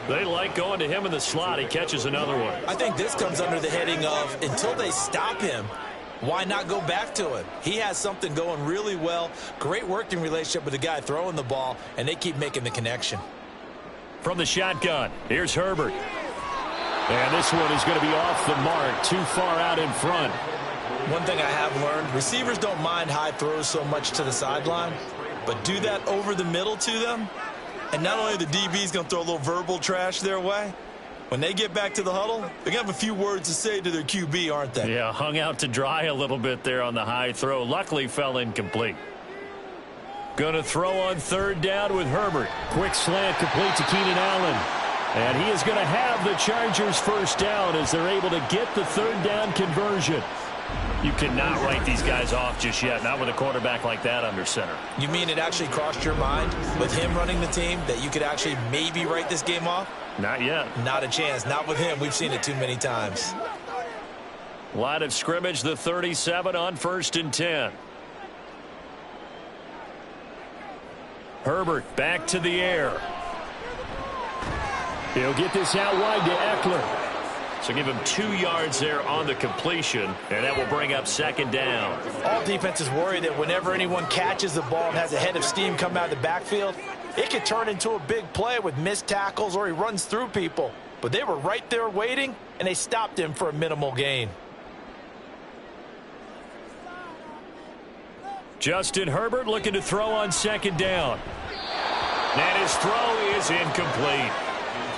They like going to him in the slot. He catches another one. I think this comes under the heading of until they stop him, why not go back to it? He has something going really well. Great working relationship with the guy throwing the ball, and they keep making the connection. From the shotgun, here's Herbert. And this one is going to be off the mark, too far out in front. One thing I have learned, receivers don't mind high throws so much to the sideline, but do that over the middle to them, and not only the DB's going to throw a little verbal trash their way, when they get back to the huddle, they're going to have a few words to say to their QB, aren't they? Yeah, hung out to dry a little bit there on the high throw. Luckily fell incomplete. Going to throw on third down with Herbert. Quick slant complete to Keenan Allen. And he is going to have the Chargers first down as they're able to get the third down conversion. You cannot write these guys off just yet, not with a quarterback like that under center. You mean it actually crossed your mind with him running the team that you could actually maybe write this game off? Not yet. Not a chance. Not with him. We've seen it too many times. Line of scrimmage, the 37 on 1st and 10. Herbert back to the air. He'll get this out wide to Eckler. So give him 2 yards there on the completion, and that will bring up second down. All defenses worry that whenever anyone catches the ball and has a head of steam come out of the backfield, it could turn into a big play with missed tackles or he runs through people. But they were right there waiting, and they stopped him for a minimal gain. Justin Herbert looking to throw on second down. And his throw is incomplete.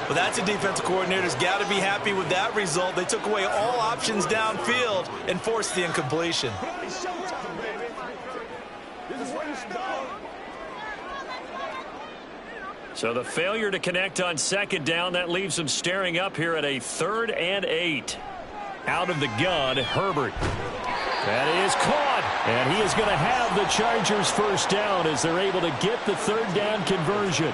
Well, that's a defensive coordinator's got to be happy with that result. They took away all options downfield and forced the incompletion. So the failure to connect on second down, that leaves them staring up here at a 3rd and 8. Out of the gun, Herbert. That is caught. And he is going to have the Chargers first down as they're able to get the third down conversion.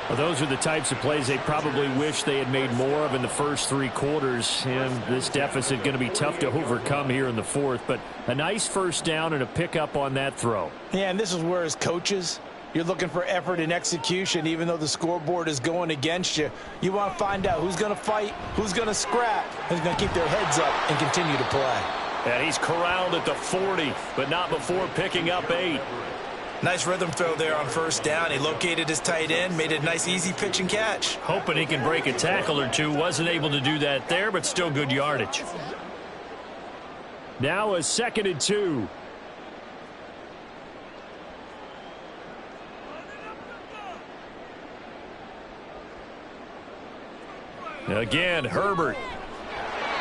Well, those are the types of plays they probably wish they had made more of in the first 3 quarters. And this deficit going to be tough to overcome here in the 4th. But a nice first down and a pickup on that throw. Yeah, and this is where as coaches, you're looking for effort and execution even though the scoreboard is going against you. You want to find out who's going to fight, who's going to scrap, who's going to keep their heads up and continue to play. And he's corralled at the 40, but not before picking up 8. Nice rhythm throw there on first down. He located his tight end, made it a nice, easy pitch and catch. Hoping he can break a tackle or two. Wasn't able to do that there, but still good yardage. Now a 2nd and 2. Again, Herbert.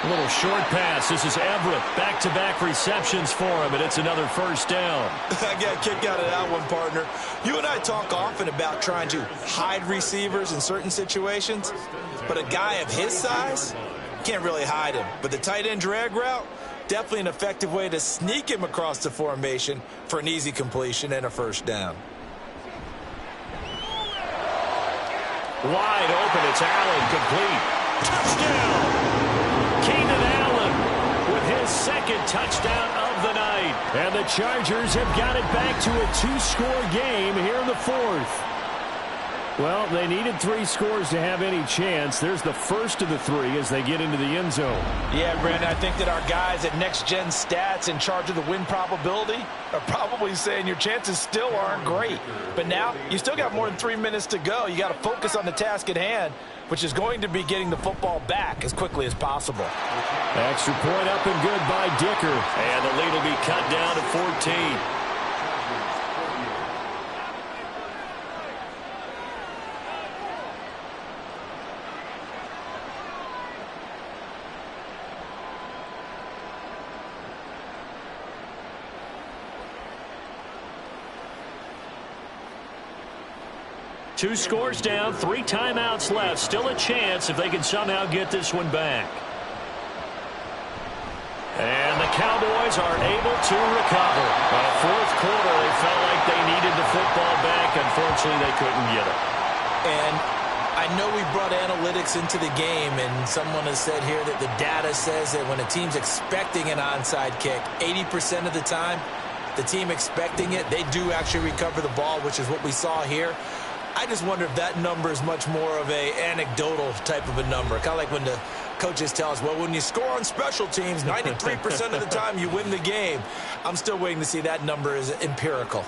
A little short pass. This is Everett. Back-to-back receptions for him, and it's another first down. I got kicked out of that one, partner. You and I talk often about trying to hide receivers in certain situations, but a guy of his size can't really hide him. But the tight end drag route, definitely an effective way to sneak him across the formation for an easy completion and a first down. Wide open. It's Allen, complete. Touchdown! Keenan Allen with his 2nd touchdown of the night. And the Chargers have got it back to a two-score game here in the fourth. Well, they needed 3 scores to have any chance. There's the first of the 3 as they get into the end zone. Yeah, Brandon, I think that our guys at Next Gen Stats in charge of the win probability are probably saying your chances still aren't great. But now you still got more than 3 minutes to go. You got to focus on the task at hand, which is going to be getting the football back as quickly as possible. Extra point up and good by Dicker. And the lead will be cut down to 14. Two scores down, 3 timeouts left. Still a chance if they can somehow get this one back. And the Cowboys are able to recover. Fourth quarter, they felt like they needed the football back. Unfortunately, they couldn't get it. And I know we brought analytics into the game, and someone has said here that the data says that when a team's expecting an onside kick, 80% of the time, the team expecting it, they do actually recover the ball, which is what we saw here. I just wonder if that number is much more of a anecdotal type of a number. Kind of like when the coaches tell us, well, when you score on special teams, 93% of the time you win the game. I'm still waiting to see that number is empirical.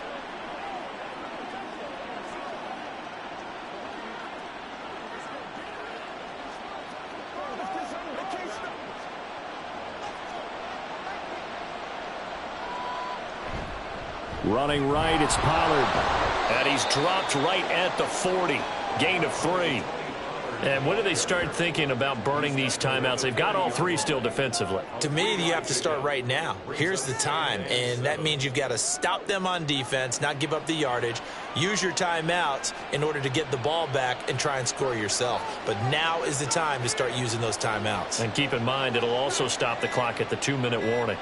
Running right, it's Pollard. And he's dropped right at the 40. Gain of 3. And when do they start thinking about burning these timeouts? They've got all 3 still defensively. To me, you have to start right now. Here's the time, and that means you've got to stop them on defense, not give up the yardage, use your timeouts in order to get the ball back and try and score yourself. But now is the time to start using those timeouts. And keep in mind, it'll also stop the clock at the 2-minute warning.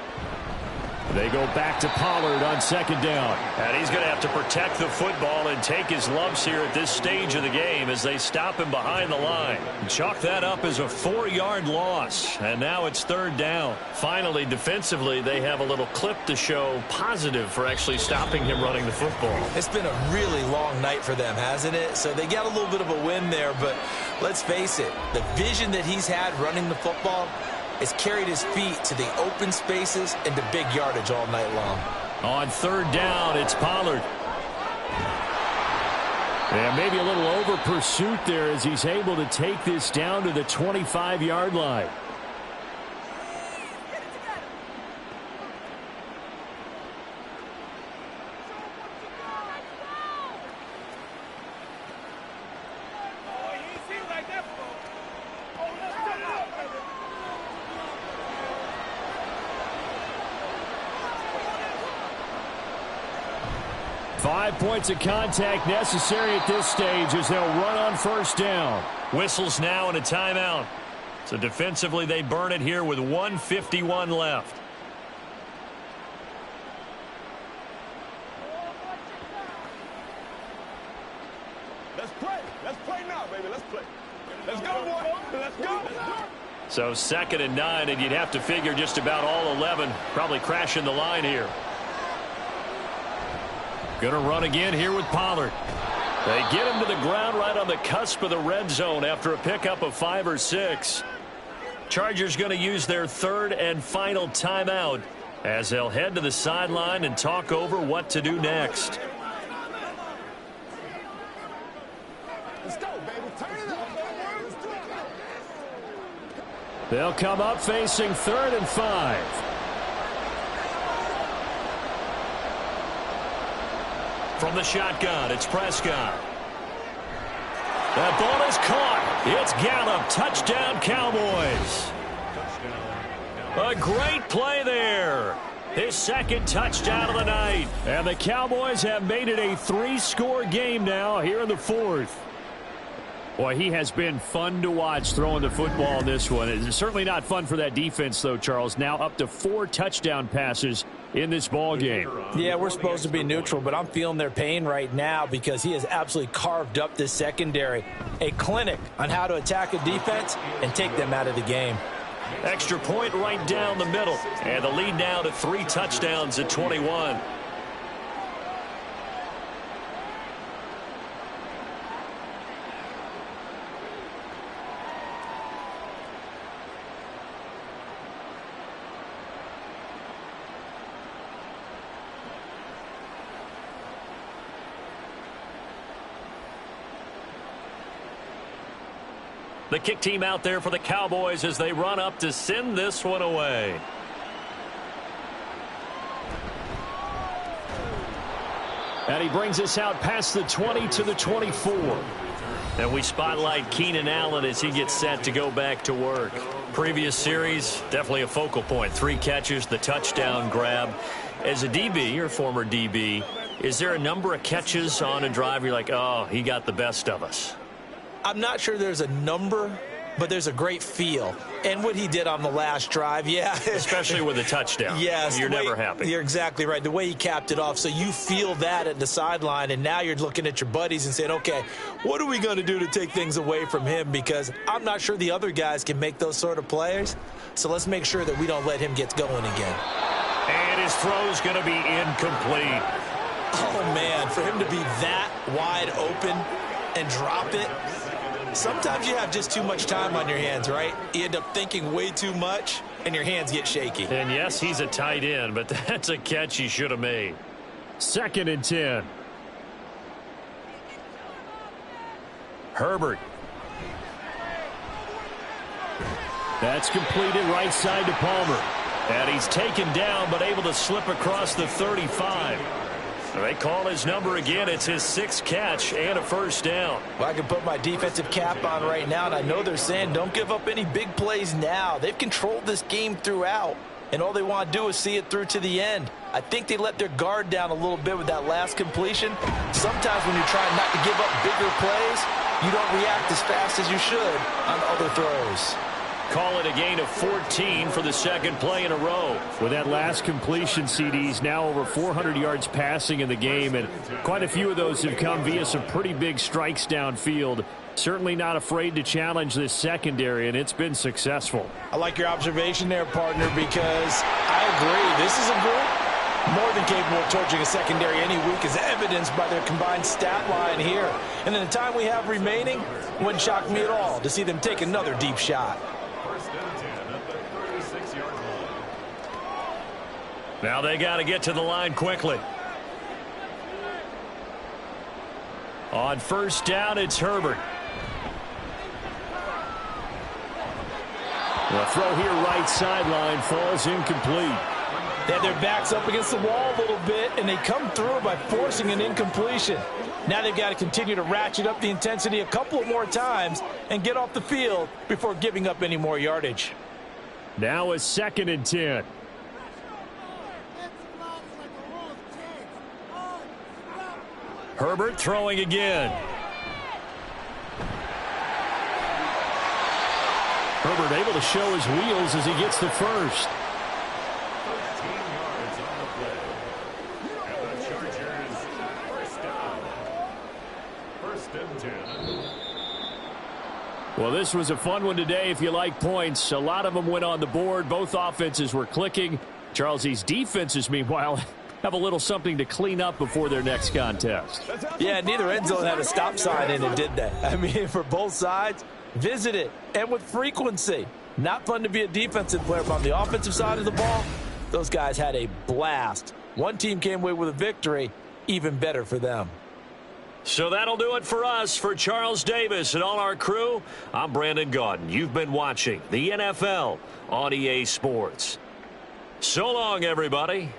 They go back to Pollard on second down. And he's going to have to protect the football and take his lumps here at this stage of the game as they stop him behind the line. Chalk that up as a 4-yard loss. And now it's third down. Finally, defensively, they have a little clip to show positive for actually stopping him running the football. It's been a really long night for them, hasn't it? So they got a little bit of a win there, but let's face it, the vision that he's had running the football has carried his feet to the open spaces and to big yardage all night long. On third down, it's Pollard. And maybe a little over pursuit there as he's able to take this down to the 25-yard line. Points of contact necessary at this stage as they'll run on first down. Whistles now and a timeout. So defensively they burn it here with 1:51 left. Let's play. Let's play now, baby. Let's play. Let's go, boy. Let's go. So 2nd and 9, and you'd have to figure just about all 11 probably crashing the line here. Going to run again here with Pollard. They get him to the ground right on the cusp of the red zone after a pickup of 5 or 6. Chargers going to use their 3rd and final timeout as they'll head to the sideline and talk over what to do next. Let's go, baby. Turn it up. They'll come up facing 3rd and 5. From the shotgun, it's Prescott. That ball is caught. It's Gallup. Touchdown, Cowboys. A great play there. His 2nd touchdown of the night. And the Cowboys have made it a 3-score game now here in the 4th. Boy, he has been fun to watch throwing the football in this one. It's certainly not fun for that defense, though, Charles. Now up to 4 touchdown passes in this ball game. Yeah, we're supposed to be neutral, but I'm feeling their pain right now because he has absolutely carved up this secondary. A clinic on how to attack a defense and take them out of the game. Extra point right down the middle. And the lead now to 3 touchdowns at 21. The kick team out there for the Cowboys as they run up to send this one away. And he brings us out past the 20 to the 24. And we spotlight Keenan Allen as he gets set to go back to work. Previous series, definitely a focal point. 3 catches, the touchdown grab. As a DB, or former DB, is there a number of catches on a drive you're like, oh, he got the best of us? I'm not sure there's a number, but there's a great feel. And what he did on the last drive, yeah. Especially with a touchdown. Yes. You're never happy. You're exactly right. The way he capped it off, so you feel that at the sideline, and now you're looking at your buddies and saying, okay, what are we going to do to take things away from him? Because I'm not sure the other guys can make those sort of plays. So let's make sure that we don't let him get going again. And his throw's going to be incomplete. Oh, man, for him to be that wide open and drop it. Sometimes you have just too much time on your hands, right? You end up thinking way too much, and your hands get shaky. And yes, he's a tight end, but that's a catch he should have made. 2nd and 10. Herbert. That's completed right side to Palmer. And he's taken down, but able to slip across the 35. They call his number again. It's his 6th catch and a first down. Well, I can put my defensive cap on right now, and I know they're saying don't give up any big plays now. They've controlled this game throughout, and all they want to do is see it through to the end. I think they let their guard down a little bit with that last completion. Sometimes when you're trying not to give up bigger plays, you don't react as fast as you should on other throws. Call it a gain of 14 for the 2nd play in a row. With that last completion, CD's now over 400 yards passing in the game, and quite a few of those have come via some pretty big strikes downfield. Certainly not afraid to challenge this secondary, and it's been successful. I like your observation there, partner, because I agree. This is a group more than capable of torching a secondary any week, as evidenced by their combined stat line here. And in the time we have remaining, wouldn't shock me at all to see them take another deep shot. Now they got to get to the line quickly. On first down, it's Herbert. The throw here right sideline falls incomplete. They had their backs up against the wall a little bit, and they come through by forcing an incompletion. Now they've got to continue to ratchet up the intensity a couple more times and get off the field before giving up any more yardage. Now it's 2nd and 10. Herbert throwing again. Herbert able to show his wheels as he gets the first. 13 yards on the play. And the Chargers, first down. 1st and 10. Well, this was a fun one today if you like points. A lot of them went on the board. Both offenses were clicking. Charles's defenses, meanwhile, have a little something to clean up before their next contest. Yeah, neither end zone had a stop sign in it, did they? I mean, for both sides, visit it, and with frequency. Not fun to be a defensive player, but on the offensive side of the ball, those guys had a blast. One team came away with a victory, even better for them. So that'll do it for us. For Charles Davis and all our crew, I'm Brandon Gaudin. You've been watching the NFL on EA Sports. So long, everybody.